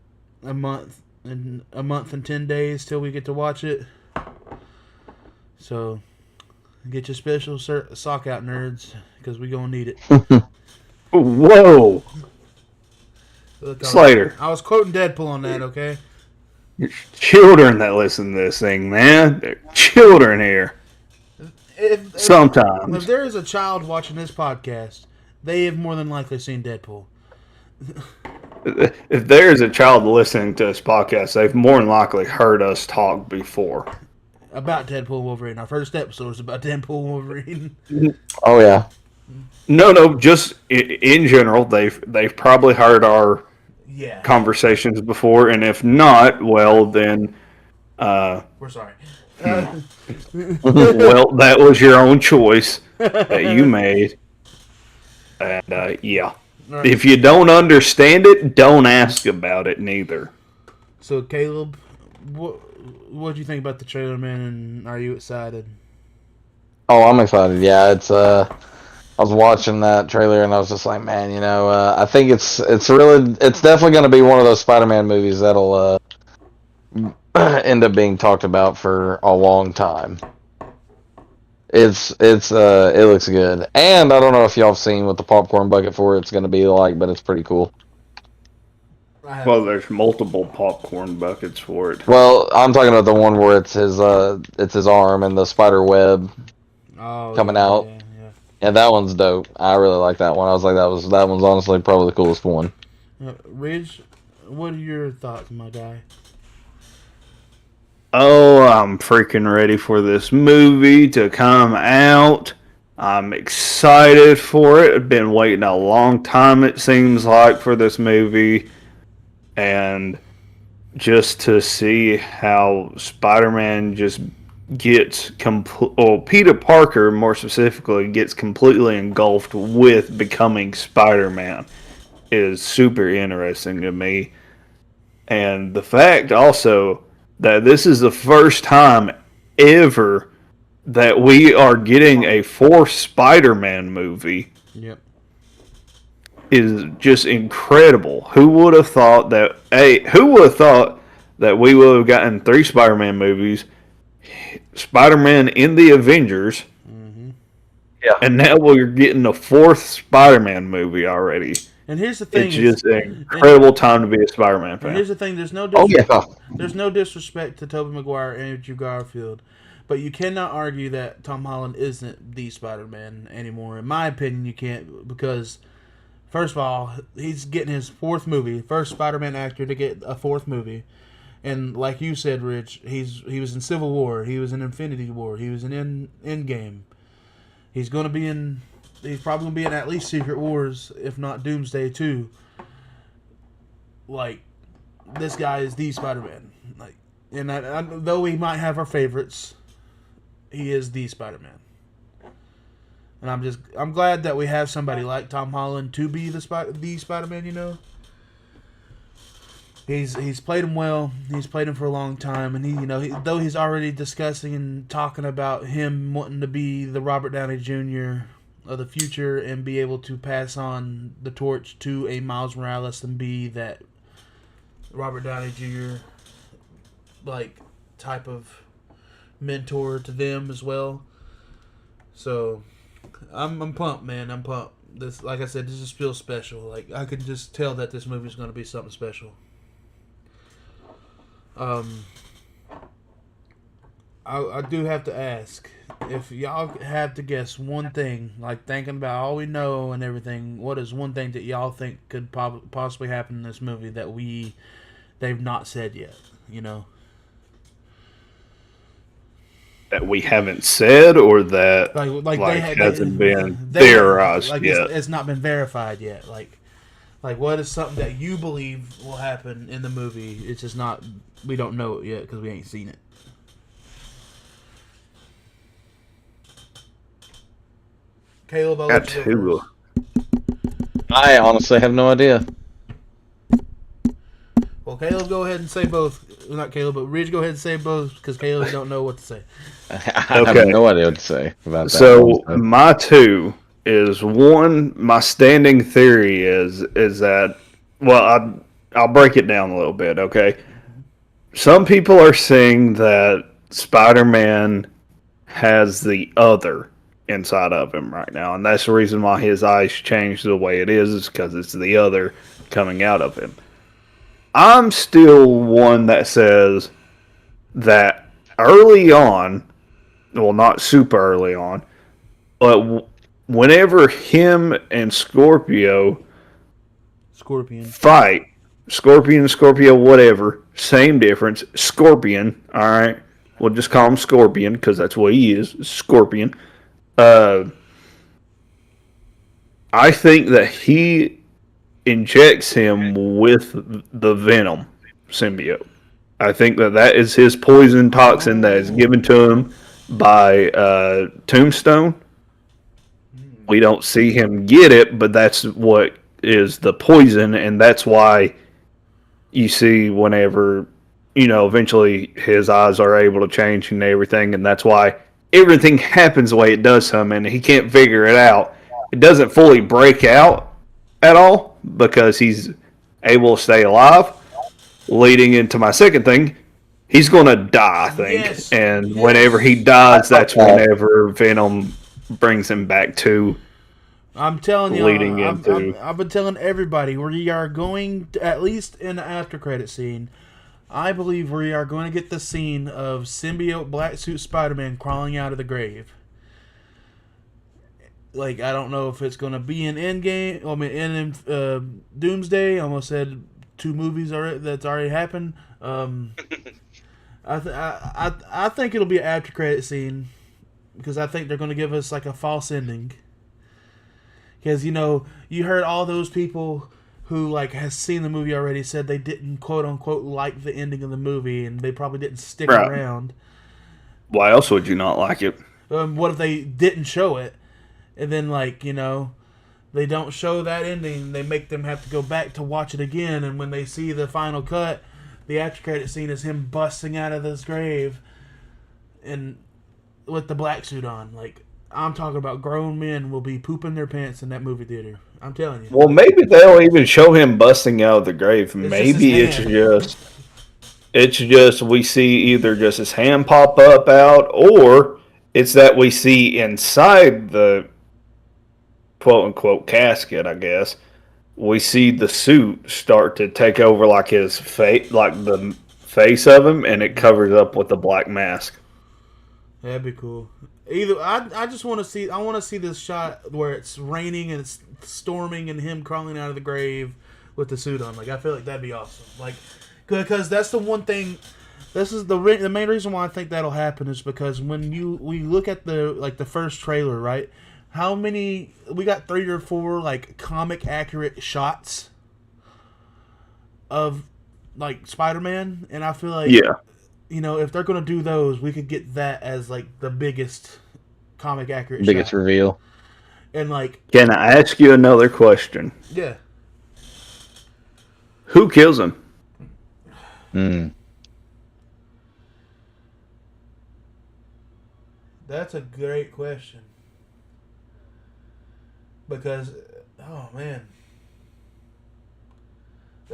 a month and 10 days till we get to watch it. So get your special sock out, nerds, because we gonna need it. Whoa! Look, Slater. I was quoting Deadpool on that, okay? Children that listen to this thing, man. They're children here. If Sometimes. there is a child watching this podcast, they have more than likely seen Deadpool. If there's a child listening to this podcast, they've more than likely heard us talk before. About Deadpool and Wolverine. Our first episode was about Deadpool and Wolverine. Oh yeah. No, just in general, they've probably heard our conversations before, and if not, well then, we're sorry. well, that was your own choice that you made, and yeah. Right. If you don't understand it, don't ask about it neither. So, Caleb, what do you think about the trailer, man? And are you excited? Oh, I'm excited. Yeah, it's I was watching that trailer and I was just like, man, I think it's definitely going to be one of those Spider-Man movies that'll end up being talked about for a long time. It looks good, and I don't know if y'all have seen what the popcorn bucket for it's going to be like, but it's pretty cool. Well, there's multiple popcorn buckets for it. Well, I'm talking about the one where it's his arm and the spider web coming out. Yeah, that one's dope. I really like that one. I was like, that one's honestly probably the coolest one. Ridge, what are your thoughts, my guy? Oh, I'm freaking ready for this movie to come out. I'm excited for it. I've been waiting a long time, it seems like, for this movie. And just to see how Spider-Man just gets Peter Parker, more specifically, gets completely engulfed with becoming Spider-Man is super interesting to me. And the fact also that this is the first time ever that we are getting a fourth Spider-Man movie. Yep. Is just incredible. Who would have thought that? Who would have thought that we would have gotten 3 Spider-Man movies, Spider-Man in the Avengers, yeah, and now we're getting a 4th Spider-Man movie already. And here's the thing: it's just an incredible time to be a Spider-Man fan. And here's the thing: there's no disrespect to Tobey Maguire and Andrew Garfield, but you cannot argue that Tom Holland isn't the Spider-Man anymore. In my opinion, you can't, because first of all, he's getting his 4th movie, first Spider-Man actor to get a 4th movie, and like you said, Rich, he was in Civil War, he was in Infinity War, he was in Endgame. He's probably going to be in at least Secret Wars, if not Doomsday 2. Like, this guy is the Spider-Man. Like, and though we might have our favorites, he is the Spider-Man. And I'm glad that we have somebody like Tom Holland to be the Spider-Man. He's played him well. He's played him for a long time, and though he's already discussing and talking about him wanting to be the Robert Downey Jr. of the future and be able to pass on the torch to a Miles Morales and be that Robert Downey Jr. like type of mentor to them as well. So I'm pumped, man. I'm pumped. This, like I said, this just feels special. Like, I can just tell that this movie is going to be something special. I do have to ask, if y'all have to guess one thing, like thinking about all we know and everything, what is one thing that y'all think could possibly happen in this movie that they've not said yet? That we haven't said, or that hasn't been theorized yet. It's not been verified yet. Like what is something that you believe will happen in the movie? It's just not. We don't know it yet because we ain't seen it. Caleb, I'll let you go first. I honestly have no idea. Well, Caleb, go ahead and say both. Not Caleb, but Ridge, go ahead and say both because Caleb don't know what to say. I have no idea what to say about that. So my 2 is, one, my standing theory is that, well, I'll break it down a little bit, okay? Some people are saying that Spider-Man has the other inside of him right now, and that's the reason why his eyes changed the way it is because it's the other coming out of him. I'm still one that says that early on, well, not super early on, but whenever him and Scorpion. fight, Scorpion and Scorpio, whatever, same difference. Scorpion, all right, we'll just call him Scorpion because that's what he is, Scorpion. Uh, I think that he injects him with the Venom symbiote. I think that that is his poison toxin that is given to him by Tombstone. We don't see him get it, but that's what is the poison, and that's why you see whenever, eventually his eyes are able to change and everything, and that's why everything happens the way it does to him, and he can't figure it out. It doesn't fully break out at all because he's able to stay alive. Leading into my second thing, he's going to die, I think. Yes. And whenever he dies, that's whenever Venom brings him back to. I'm telling you, Leading into- I've been telling everybody we are going to, at least in the after credit scene. I believe we are going to get the scene of symbiote black suit Spider-Man crawling out of the grave. Like, I don't know if it's going to be in Endgame. I mean, in Doomsday. I almost said 2 movies that's already happened. I think it'll be an after credit scene because I think they're going to give us like a false ending. Because you heard all those people who like has seen the movie already said they didn't quote unquote like the ending of the movie and they probably didn't stick around. Why else would you not like it? What if they didn't show it, and then they don't show that ending? They make them have to go back to watch it again, and when they see the final cut, the after credit scene is him busting out of this grave, and with the black suit on. Like, I'm talking about grown men will be pooping their pants in that movie theater. I'm telling you. Well, maybe they'll even show him busting out of the grave. Maybe it's just we see either just his hand pop up out, or it's that we see inside the quote unquote casket, I guess. We see the suit start to take over like his face, like the face of him, and it covers up with the black mask. That'd be cool. Either I just want to see. I want to see this shot where it's raining and it's storming and him crawling out of the grave with the suit on. Like, I feel like that'd be awesome. Like, because that's the one thing. This is the main reason why I think that'll happen is because when we look at the first trailer, right? How many we got 3 or 4 like comic accurate shots of like Spider-Man, and I feel like if they're gonna do those, we could get that as like the biggest comic accurate biggest reveal. And like, can I ask you another question? Yeah. Who kills him? That's a great question. Because, oh man,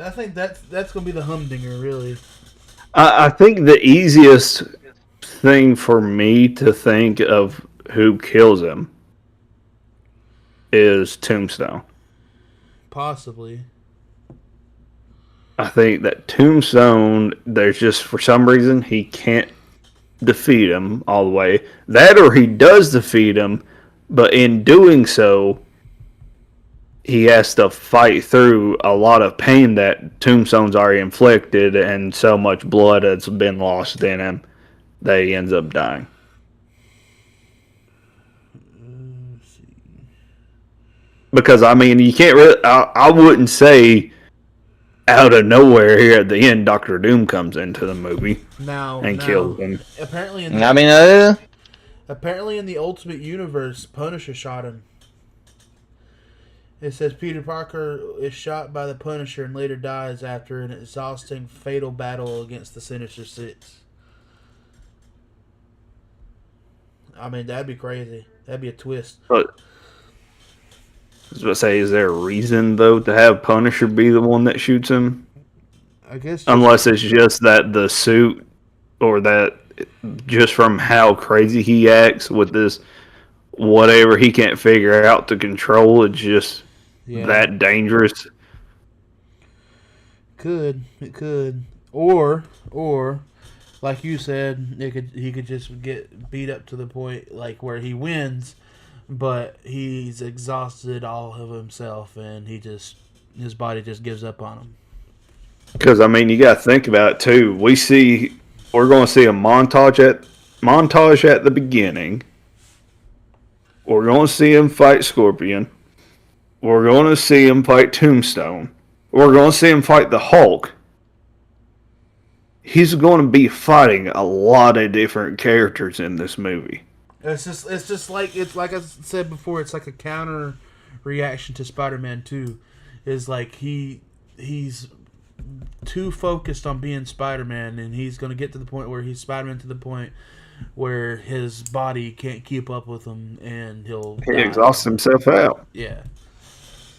I think that's gonna be the humdinger, really. I think the easiest thing for me to think of who kills him is Tombstone. Possibly. I think that Tombstone, there's just, for some reason, he can't defeat him all the way. That or he does defeat him, but in doing so, he has to fight through a lot of pain that Tombstone's already inflicted and so much blood has been lost in him that he ends up dying. Because, I mean, you can't really... I wouldn't say out of nowhere here at the end, Dr. Doom comes into the movie and kills him. Apparently in the Ultimate Universe, Punisher shot him. It says Peter Parker is shot by the Punisher and later dies after an exhausting, fatal battle against the Sinister Six. I mean, that'd be crazy. That'd be a twist. But I was about to say, is there a reason, though, to have Punisher be the one that shoots him? I guess. Unless it's just that the suit, or that just from how crazy he acts with this, whatever he can't figure out to control, it's just that dangerous. It could. Or like you said, he could just get beat up to the point like where he wins, but he's exhausted all of himself and his body just gives up on him. Because I mean, you got to think about it too. We're going to see a montage at the beginning. We're going to see him fight Scorpion. We're going to see him fight Tombstone. We're going to see him fight the Hulk. He's going to be fighting a lot of different characters in this movie. It's like I said before. It's like a counter reaction to Spider-Man 2. Is like he's too focused on being Spider-Man, and he's going to get to the point where he's Spider-Man to the point where his body can't keep up with him, and he exhausts himself out. Yeah.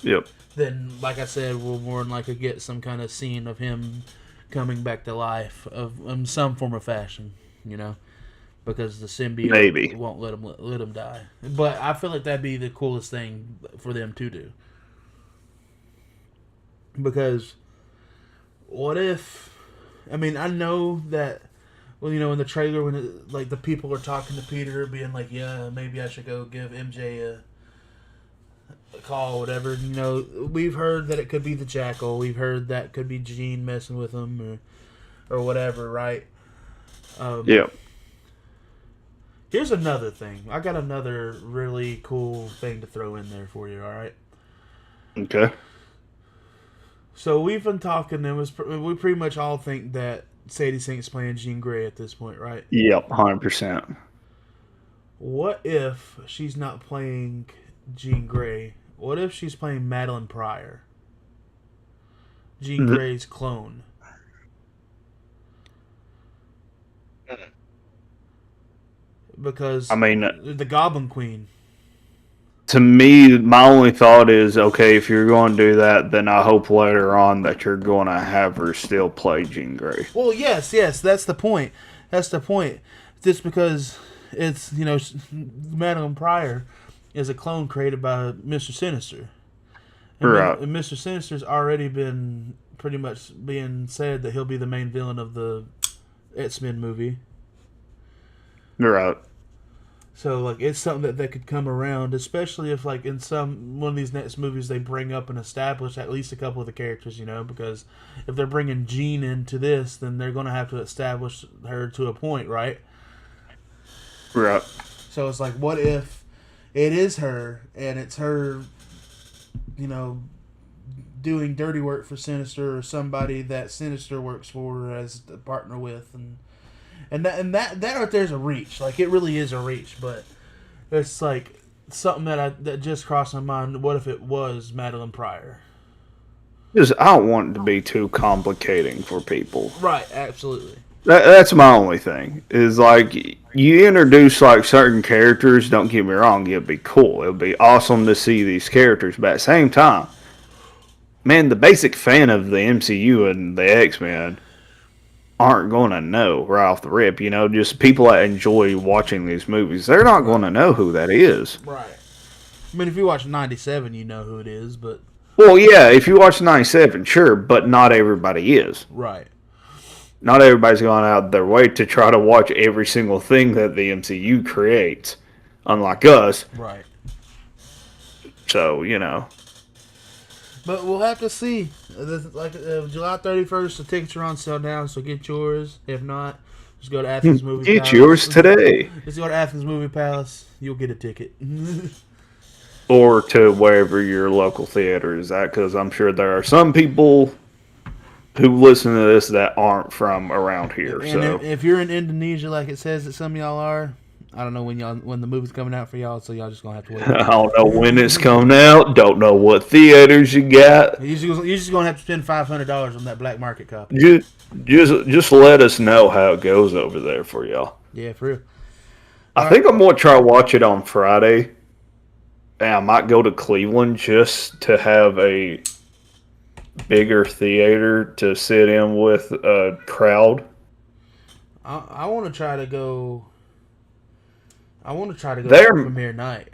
Yep. Then, like I said, we'll more than likely get some kind of scene of him coming back to life in some form or fashion, because the symbiote won't let him die. But I feel like that'd be the coolest thing for them to do. Because what if? I mean, I know that. Well, in the trailer when the people are talking to Peter, being like, "Yeah, maybe I should go give MJ a call, or whatever." We've heard that it could be the Jackal. We've heard that could be Jean messing with him, or whatever, right? Yeah. Here's another thing. I got another really cool thing to throw in there for you. All right. Okay. So we've been talking, and we pretty much all think that Sadie Sink's playing Jean Grey at this point, right? Yep, 100%. What if she's not playing Jean Grey? What if she's playing Madeline Pryor? Jean Grey's clone. Because the Goblin Queen. To me, my only thought is, okay, if you're going to do that, then I hope later on that you're going to have her still play Jean Grey. Well, yes, that's the point. That's the point. Just because it's, Madeline Pryor is a clone created by Mr. Sinister. And right. And Mr. Sinister's already been pretty much being said that he'll be the main villain of the X-Men movie. Right. So, it's something that could come around, especially if, in one of these next movies, they bring up and establish at least a couple of the characters, because if they're bringing Jean into this, then they're going to have to establish her to a point, right? Right. So, it's what if it is her, and it's her, doing dirty work for Sinister, or somebody that Sinister works for as a partner with, and that right there is a reach. It really is a reach, but it's something that just crossed my mind. What if it was Madeline Pryor? Because I don't want it to be too complicating for people. Right, absolutely. That's my only thing. Is you introduce certain characters. Don't get me wrong, it'd be cool. It'd be awesome to see these characters, but at the same time, man, the basic fan of the MCU and the X-Men aren't going to know right off the rip. Just people that enjoy watching these movies, they're not going to know who that is. Right. I mean, if you watch 97, you know who it is, but... Well, yeah, if you watch 97, sure, but not everybody is. Right. Not everybody's going out their way to try to watch every single thing that the MCU creates, unlike us. Right. So, But we'll have to see. July 31st, the tickets are on sale now, so get yours. If not, just go to Athens Movie Palace. Get yours today. Just go to Athens Movie Palace. You'll get a ticket. Or to wherever your local theater is at, because I'm sure there are some people who listen to this that aren't from around here. And so if you're in Indonesia, like it says that some of y'all are, I don't know when the movie's coming out for y'all, so y'all just gonna have to wait. I don't know when it's coming out. Don't know what theaters you got. You're just gonna have to spend $500 on that black market copy. Just let us know how it goes over there for y'all. Yeah, for real. I think I'm gonna try to watch it on Friday. And I might go to Cleveland just to have a bigger theater to sit in with a crowd. I want to try to go. There, premiere night.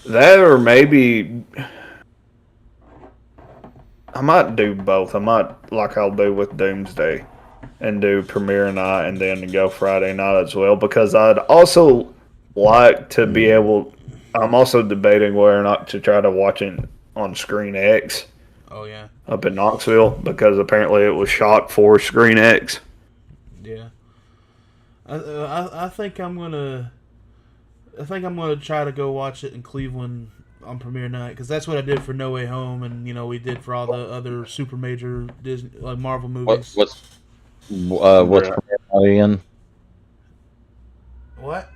That or maybe I might do both. I might, like I'll do with Doomsday, and do premiere night and then go Friday night as well, because I'd also like to be able. I'm also debating whether or not to try to watch it on Screen X Oh yeah, up in Knoxville, because apparently it was shot for Screen X. yeah. I think I'm gonna. I think I'm gonna try to go watch it in Cleveland on premiere night, because that's what I did for No Way Home, and we did for all the other super major Disney like Marvel movies. What's Yeah. premiere night again? What?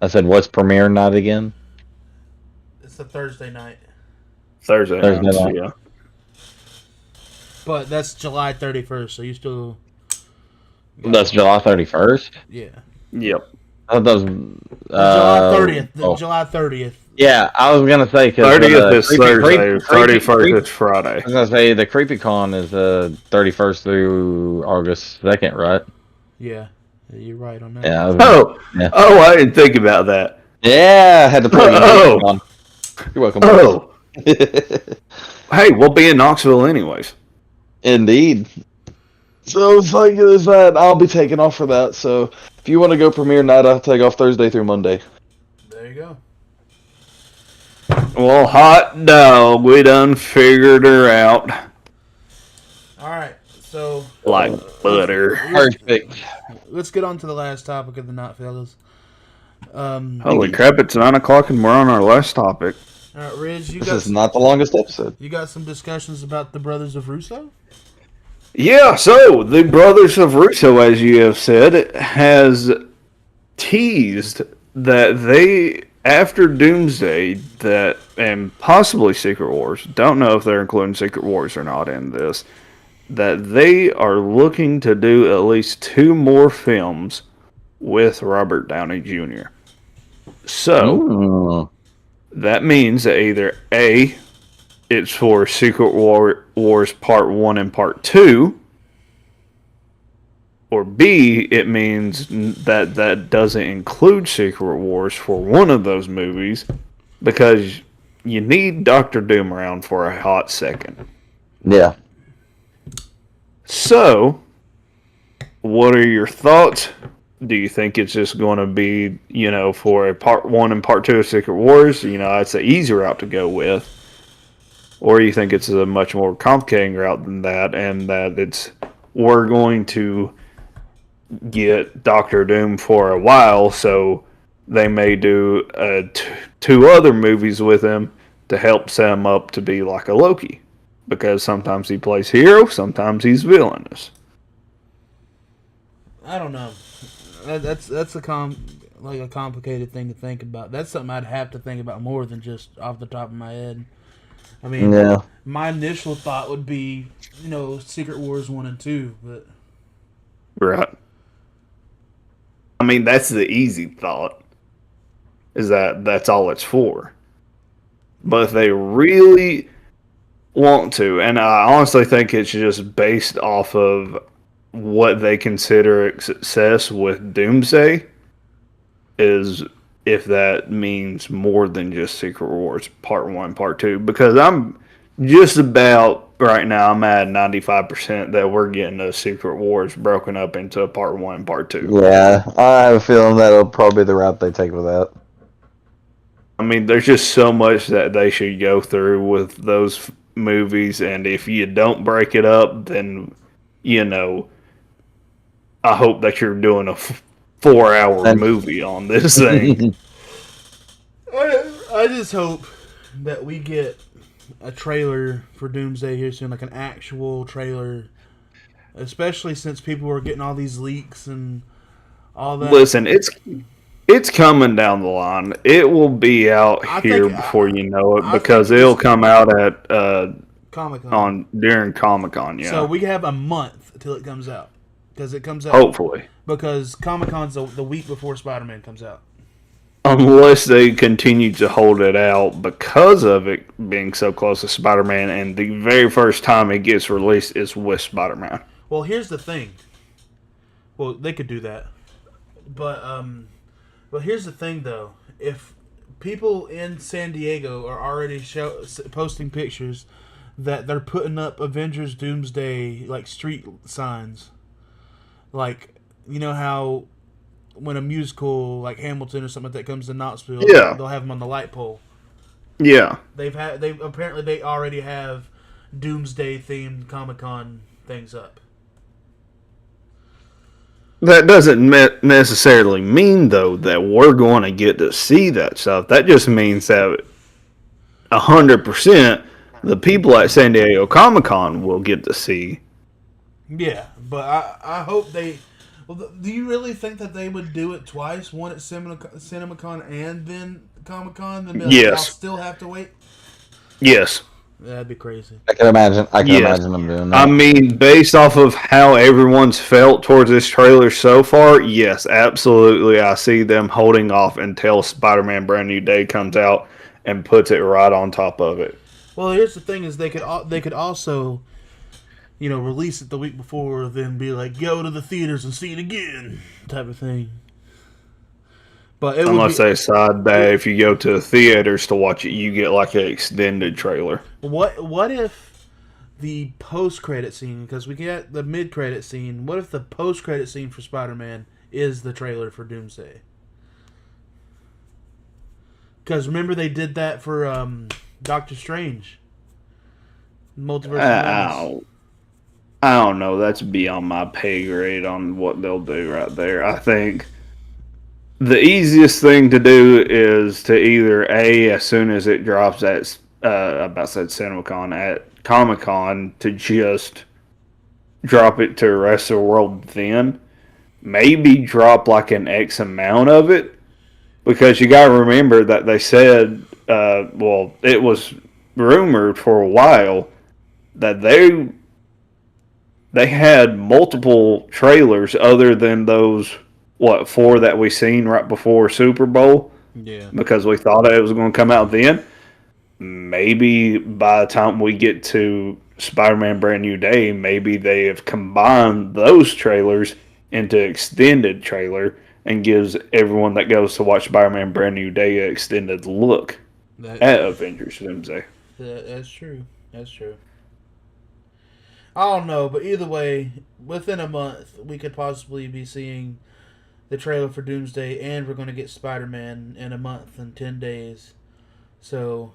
I said, what's premiere night again? It's a Thursday night, Thursday nights, night. yeah. but that's July 31st. So you still. That's July 31st. Yeah. Yep. I thought that was July 30th. oh. July 30th. Yeah, I was gonna say because 30th is Thursday. 31st is Friday. I was gonna say the CreepyCon is 31st through August 2nd, right? Yeah. You're right on that. Yeah. Oh, I didn't think about that. Yeah, I had to put Oh. on. You're welcome. Oh, hey, we'll be in Knoxville anyways. Indeed. So if I get that, I'll be taking off for that. So if you want to go premiere night, I'll take off Thursday through Monday. There you go. Well, hot dog, we done figured her out All right. So like butter. Perfect. let's get on to the last topic of the night, fellas. Holy crap! It's 9:00 and we're on our last topic. All right, Ridge, This is not the longest episode. you got some discussions about the Brothers of Russo? Yeah, so the Brothers of Russo, as you have said, has teased that they, after Doomsday, and possibly Secret Wars, don't know if they're including Secret Wars or not in this, that they are looking to do at least 2 more films with Robert Downey Jr. So, that means that either A, it's for Secret Wars Part 1 and Part 2, or B, it means that doesn't include Secret Wars for one of those movies, because you need Doctor Doom around for a hot second. Yeah. So, what are your thoughts? Do you think it's just going to be, for a Part 1 and Part 2 of Secret Wars, it's an easy route to go with? Or you think it's a much more complicated route than that, and that we're going to get Doctor Doom for a while, so they may do 2 other movies with him to help set him up to be like a Loki? Because sometimes he plays hero, sometimes he's villainous. I don't know. That's a complicated thing to think about. That's something I'd have to think about more than just off the top of my head. I mean, my initial thought would be, Secret Wars 1 and 2, but... Right. I mean, that's the easy thought, is that's all it's for. But if they really want to, and I honestly think it's just based off of what they consider success with Doomsday, is if that means more than just Secret Wars Part 1, Part 2. Because I'm just about, right now, I'm at 95% that we're getting a Secret Wars broken up into a Part 1 and Part 2. Yeah, I have a feeling that'll probably be the route they take with that. I mean, there's just so much that they should go through with those movies, and if you don't break it up, then, I hope that you're doing a 4-hour movie on this thing. I just hope that we get a trailer for Doomsday here soon, like an actual trailer, especially since people are getting all these leaks and all that. Listen, it's coming down the line. It will be out here before you know it, because it'll come out at Comic-Con during Comic-Con. Yeah. So we have a month till it comes out, because it comes out hopefully, because Comic-Con's the week before Spider-Man comes out. Unless they continue to hold it out because of it being so close to Spider-Man, and the very first time it gets released is with Spider-Man. Well, here's the thing. Well, they could do that, but here's the thing though. If people in San Diego are already posting pictures that they're putting up Avengers Doomsday like street signs. Like, you know how when a musical like Hamilton or something like that comes to Knoxville, Yeah. they'll have them on the light pole. Yeah. They apparently they already have Doomsday themed Comic-Con things up. That doesn't necessarily mean, though, that we're going to get to see that stuff. That just means that 100% the people at San Diego Comic Con will get to see. Yeah, but I hope they. Well, do you really think that they would do it twice? One at CinemaCon and then Comic Con? Then be like, Yes. I'll still have to wait? Yes. That'd be crazy. I can imagine. I can Yes. imagine them doing that. I mean, based off of how everyone's felt towards this trailer so far, yes, absolutely. I see them holding off until Spider-Man Brand New Day comes out and puts it right on top of it. Well, here's the thing: is they could also, you know, release it the week before, then be like, go to the theaters and see it again, type of thing. But it Unless would be, they decide that if you go to the theaters to watch it, you get like an extended trailer. what if the post-credit scene, because we get the mid-credit scene, what if the post-credit scene for Spider-Man is the trailer for Doomsday? Because remember they did that for Doctor Strange. Multiverse of Madness. I don't know. That's beyond my pay grade on what they'll do right there. I think the easiest thing to do is to either as soon as it drops at about said CinemaCon at Comic Con, to just drop it to the rest of the world. Then maybe drop like an X amount of it, because you got to remember that they said, well, it was rumored for a while that they had multiple trailers other than those, 4 that we seen right before Super Bowl, Yeah. because we thought it was going to come out then. Maybe by the time we get to Spider-Man Brand New Day, maybe they have combined those trailers into extended trailer and gives everyone that goes to watch Spider-Man Brand New Day an extended look at Avengers Doomsday. That's true. That's true. I don't know, but either way, within a month, we could possibly be seeing the trailer for Doomsday, and we're going to get Spider-Man in a month and 10 days. So,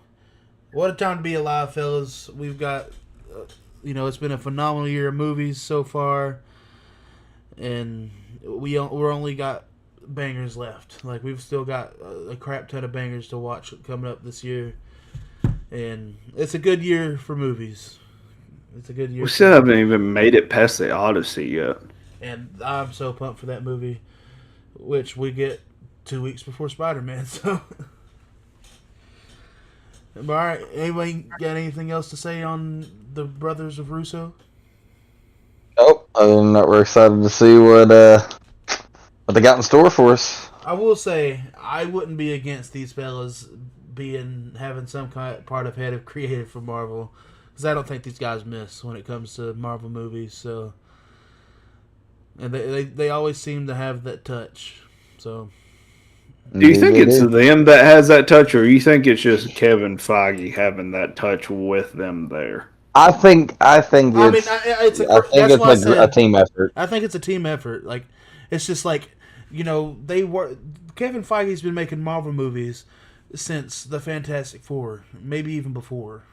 what a time to be alive, fellas. We've got, it's been a phenomenal year of movies so far, and we're only got bangers left. Like, we've still got a crap ton of bangers to watch coming up this year, and it's a good year for movies. It's a good year. We still haven't even made it past the Odyssey yet. And I'm so pumped for that movie, which we get 2 weeks before Spider-Man. So, all right. Anybody got anything else to say on the Brothers of Russo? Nope. Other than that, we're excited to see what they got in store for us. I will say I wouldn't be against these fellas having some kind part of head of creative for Marvel, because I don't think these guys miss when it comes to Marvel movies. So, and they always seem to have that touch. So, do you think it's them that has that touch, or you think it's just Kevin Feige having that touch with them there? I think it's a team effort. I think it's a team effort. Like, it's just like, Kevin Feige's been making Marvel movies since the Fantastic Four, maybe even before.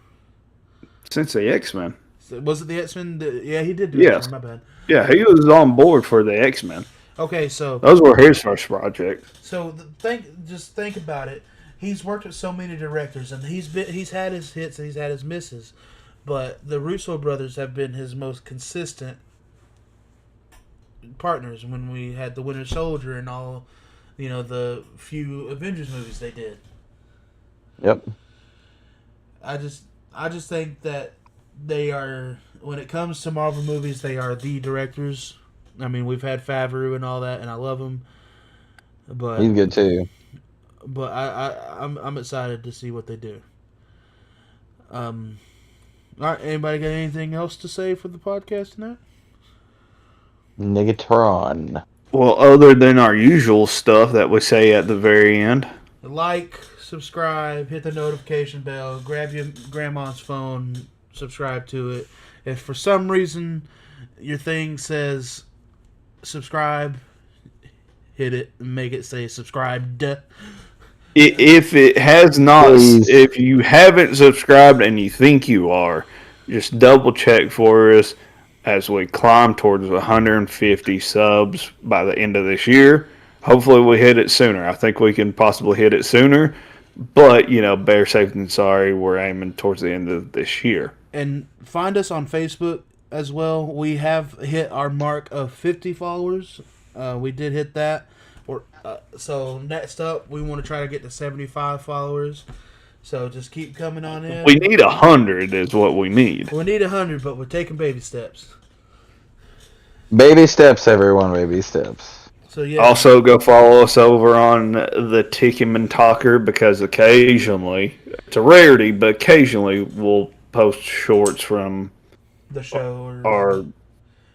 Since the X-Men. Was it the X-Men? Yeah, he did do Yes. X-Men, my bad. Yeah, he was on board for the X-Men. Okay, so those were his first project. So think about it. He's worked with so many directors, and he's had his hits and he's had his misses, but the Russo brothers have been his most consistent partners. When we had the Winter Soldier and all, the few Avengers movies they did. Yep. I just think that they are, when it comes to Marvel movies, they are the directors. I mean, we've had Favreau and all that, and I love him, but he's good too. But I'm excited to see what they do. All right, anybody got anything else to say for the podcast tonight? Negatron. Well, other than our usual stuff that we say at the very end. Like, subscribe, hit the notification bell, grab your grandma's phone, subscribe to it. If for some reason your thing says subscribe, hit it and make it say subscribed. If it has not, Please. if you haven't subscribed and you think you are, just double check for us as we climb towards 150 subs by the end of this year. Hopefully, we hit it sooner. I think we can possibly hit it sooner, but better safe than sorry. We're aiming towards the end of this year. And find us on Facebook as well. We have hit our mark of 50 followers. We did hit that. So next up, we want to try to get to 75 followers. So just keep coming on in. We need 100 is what we need. We need 100, but we're taking baby steps. Baby steps, everyone. Baby steps. So yeah. Also, go follow us over on the Tickerman Talker because occasionally, it's a rarity, but occasionally we'll post shorts from the show or our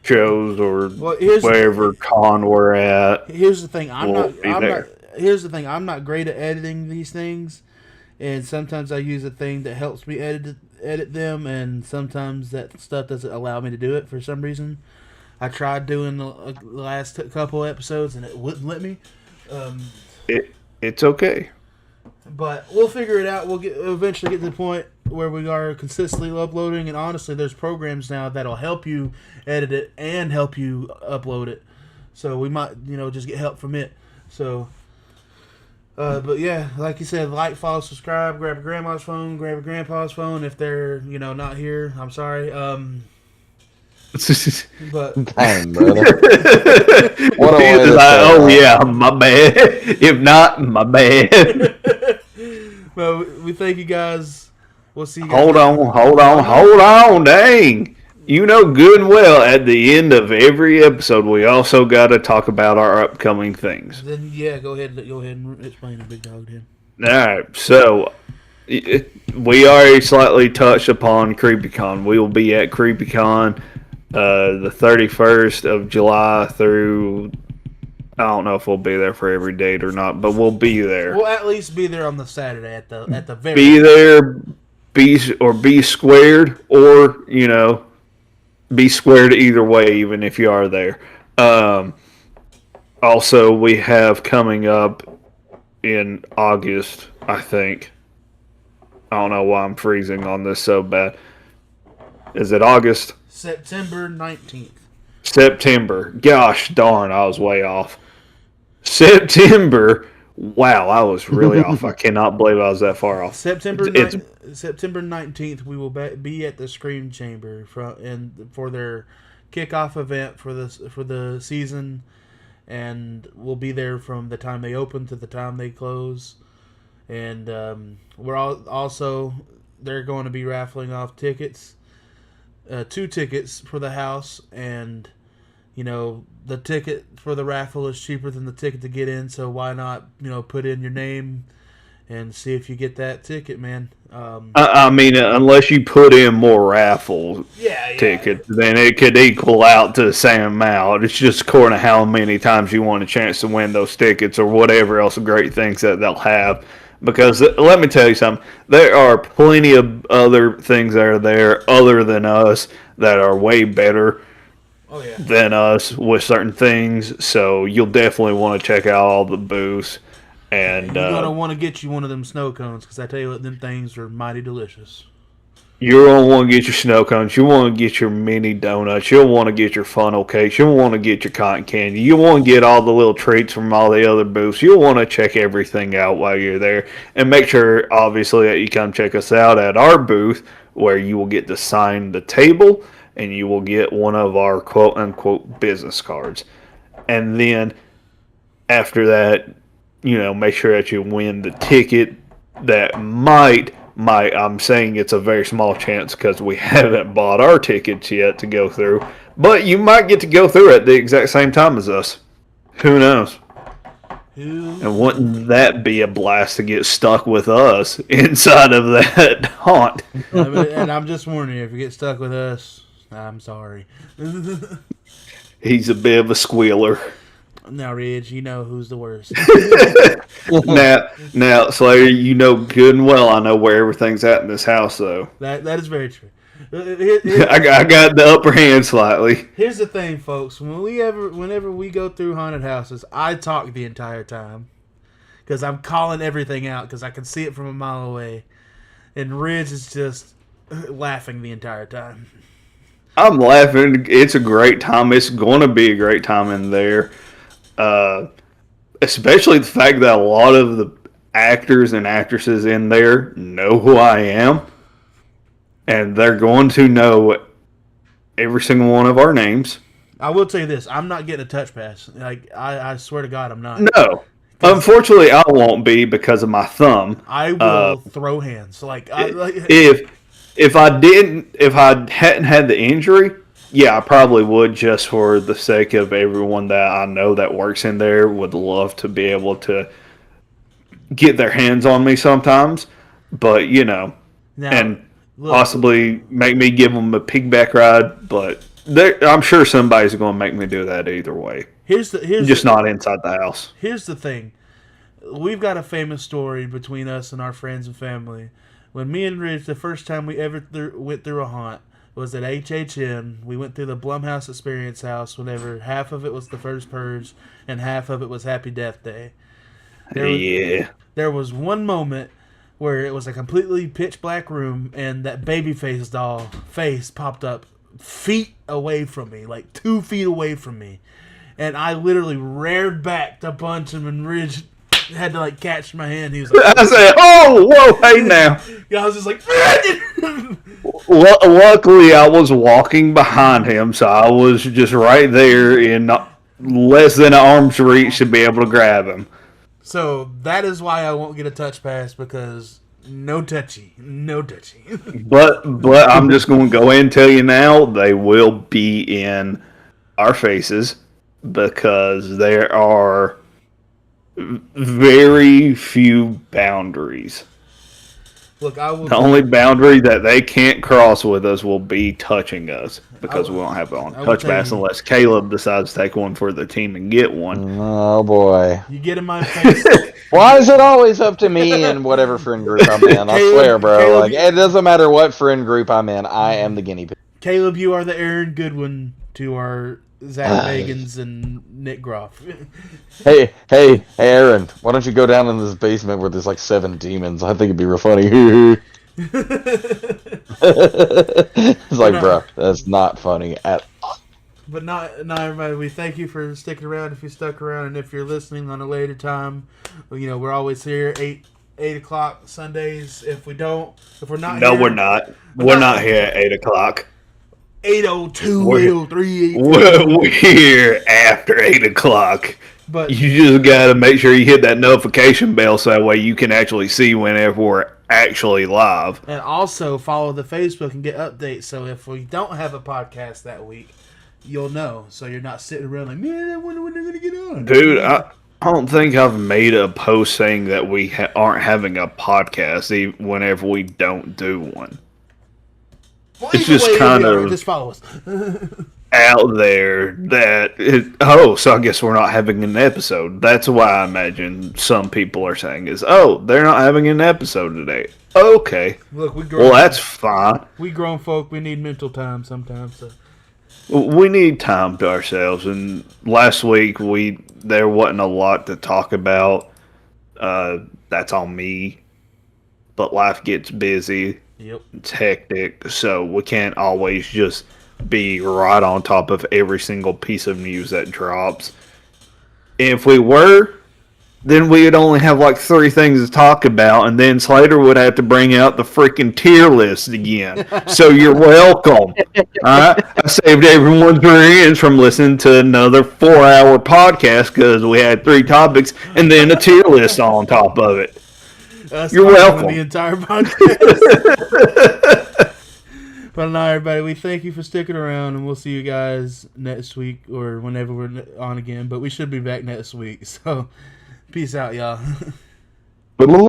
shows or here's wherever con we're at. Here's the thing. Here's the thing. I'm not great at editing these things, and sometimes I use a thing that helps me edit them, and sometimes that stuff doesn't allow me to do it for some reason. I tried doing the last couple episodes, and it wouldn't let me. It's okay. But we'll figure it out. We'll eventually get to the point where we are consistently uploading. And honestly, there's programs now that'll help you edit it and help you upload it. So we might, just get help from it. So, but yeah, like you said, like, follow, subscribe, grab your grandma's phone, grab your grandpa's phone. If they're, not here, I'm sorry. But dang, brother. What a way to oh yeah, my bad. If not, my bad. Well, we thank you guys. We'll see you guys. Hold on, dang. You know good and well at the end of every episode we also got to talk about our upcoming things. Then go ahead and explain it, big dog. Then. All right, so we already slightly touched upon CreepyCon. We will be at CreepyCon the 31st of July through, I don't know if we'll be there for every date or not, but we'll be there. We'll at least be there on the Saturday at the very. Be there, be squared, or be squared either way, even if you are there. Also, we have coming up in August, I think. I don't know why I'm freezing on this so bad. Is it August? September 19th. September. Gosh darn, I was way off. September. Wow, I was really off. I cannot believe I was that far off. September 19th, we will be at the Scream Chamber for their kickoff event for the season, and we'll be there from the time they open to the time they close. And they're going to be raffling off tickets. 2 tickets for the house, and the ticket for the raffle is cheaper than the ticket to get in, so why not put in your name and see if you get that ticket, man. I mean, unless you put in more raffle tickets, then it could equal out to the same amount. It's just according to how many times you want a chance to win those tickets or whatever else great things that they'll have. Because let me tell you something, there are plenty of other things that are there other than us that are way better than us with certain things. So you'll definitely want to check out all the booths. And you're going to want to get you one of them snow cones, because I tell you what, them things are mighty delicious. You're going to want to get your snow cones. You want to get your mini donuts. You'll want to get your funnel cakes. You'll want to get your cotton candy. You'll want to get all the little treats from all the other booths. You'll want to check everything out while you're there. And make sure, obviously, that you come check us out at our booth, where you will get to sign the table and you will get one of our quote-unquote business cards. And then after that, make sure that you win the ticket that might, I'm saying it's a very small chance because we haven't bought our tickets yet to go through, but you might get to go through at the exact same time as us. Who knows? And wouldn't that be a blast to get stuck with us inside of that haunt? And I'm just warning you, if you get stuck with us, I'm sorry. He's a bit of a squealer. Now, Ridge, you know who's the worst. now, Slayer, you know good and well I know where everything's at in this house, though. That is very true. I got the upper hand slightly. Here's the thing, folks. Whenever we go through haunted houses, I talk the entire time because I'm calling everything out because I can see it from a mile away, and Ridge is just laughing the entire time. I'm laughing. It's a great time. It's going to be a great time in there. Especially the fact that a lot of the actors and actresses in there know who I am. And they're going to know every single one of our names. I will tell you this. I'm not getting a touch pass. Like I swear to God, I'm not. No. Unfortunately, I won't be because of my thumb. I will throw hands. If I hadn't had the injury, yeah, I probably would, just for the sake of everyone that I know that works in there would love to be able to get their hands on me sometimes. But, possibly make me give them a pigback ride. But I'm sure somebody's going to make me do that either way. Not inside the house. Here's the thing. We've got a famous story between us and our friends and family. When me and Ridge, the first time we ever went through a haunt was at HHN. We went through the Blumhouse Experience House whenever half of it was the first Purge and half of it was Happy Death Day. There was one moment where it was a completely pitch black room and that Babyface doll face popped up feet away from me, like 2 feet away from me. And I literally reared back to punch him, and Ridge had to catch my hand. He was like, I said, "Oh, whoa, hey now." Yeah, I was just like, luckily I was walking behind him, so I was just right there in less than an arm's reach to be able to grab him. So that is why I won't get a touch pass, because no touchy. But I'm just going to go ahead and tell you now, they will be in our faces because there are very few boundaries. Look, the only boundary that they can't cross with us will be touching us, because we won't have it on touch pass unless Caleb decides to take one for the team and get one. Oh boy! You get in my face. Why is it always up to me and whatever friend group I'm in? I swear, bro. Caleb, it doesn't matter what friend group I'm in. I am the guinea pig. Caleb, you are the Aaron Goodwin to our Zach Bagans and Nick Groff. Hey, Aaron, why don't you go down in this basement where there's 7 demons? I think it'd be real funny. It's bro, that's not funny at all. But not everybody. We thank you for sticking around if you stuck around, and if you're listening on a later time, we're always here 8 o'clock Sundays. If we're not no, here, we're not. We're not here at 8 o'clock. 8:02, 8:03, We're here after 8 o'clock. But you just gotta make sure you hit that notification bell so that way you can actually see whenever we're actually live. And also follow the Facebook and get updates. So if we don't have a podcast that week, you'll know. So you're not sitting around like, man, I wonder when they're gonna get on. Dude, I don't think I've made a post saying that we aren't having a podcast whenever we don't do one. Well, it's just kind of just follow us out there that so I guess we're not having an episode. That's why I imagine some people are saying is, they're not having an episode today. Okay, look, that's fine. We grown folk, we need mental time sometimes. So. We need time to ourselves. And last week there wasn't a lot to talk about. That's on me. But life gets busy. Yep. It's hectic, so we can't always just be right on top of every single piece of news that drops. If we were, then we would only have 3 things to talk about, and then Slater would have to bring out the freaking tier list again. So you're welcome. Alright? I saved everyone's ears from listening to another 4-hour podcast because we had 3 topics and then a tier list on top of it. You're welcome. The entire podcast. But no, everybody, we thank you for sticking around, and we'll see you guys next week or whenever we're on again. But we should be back next week. So, peace out, y'all.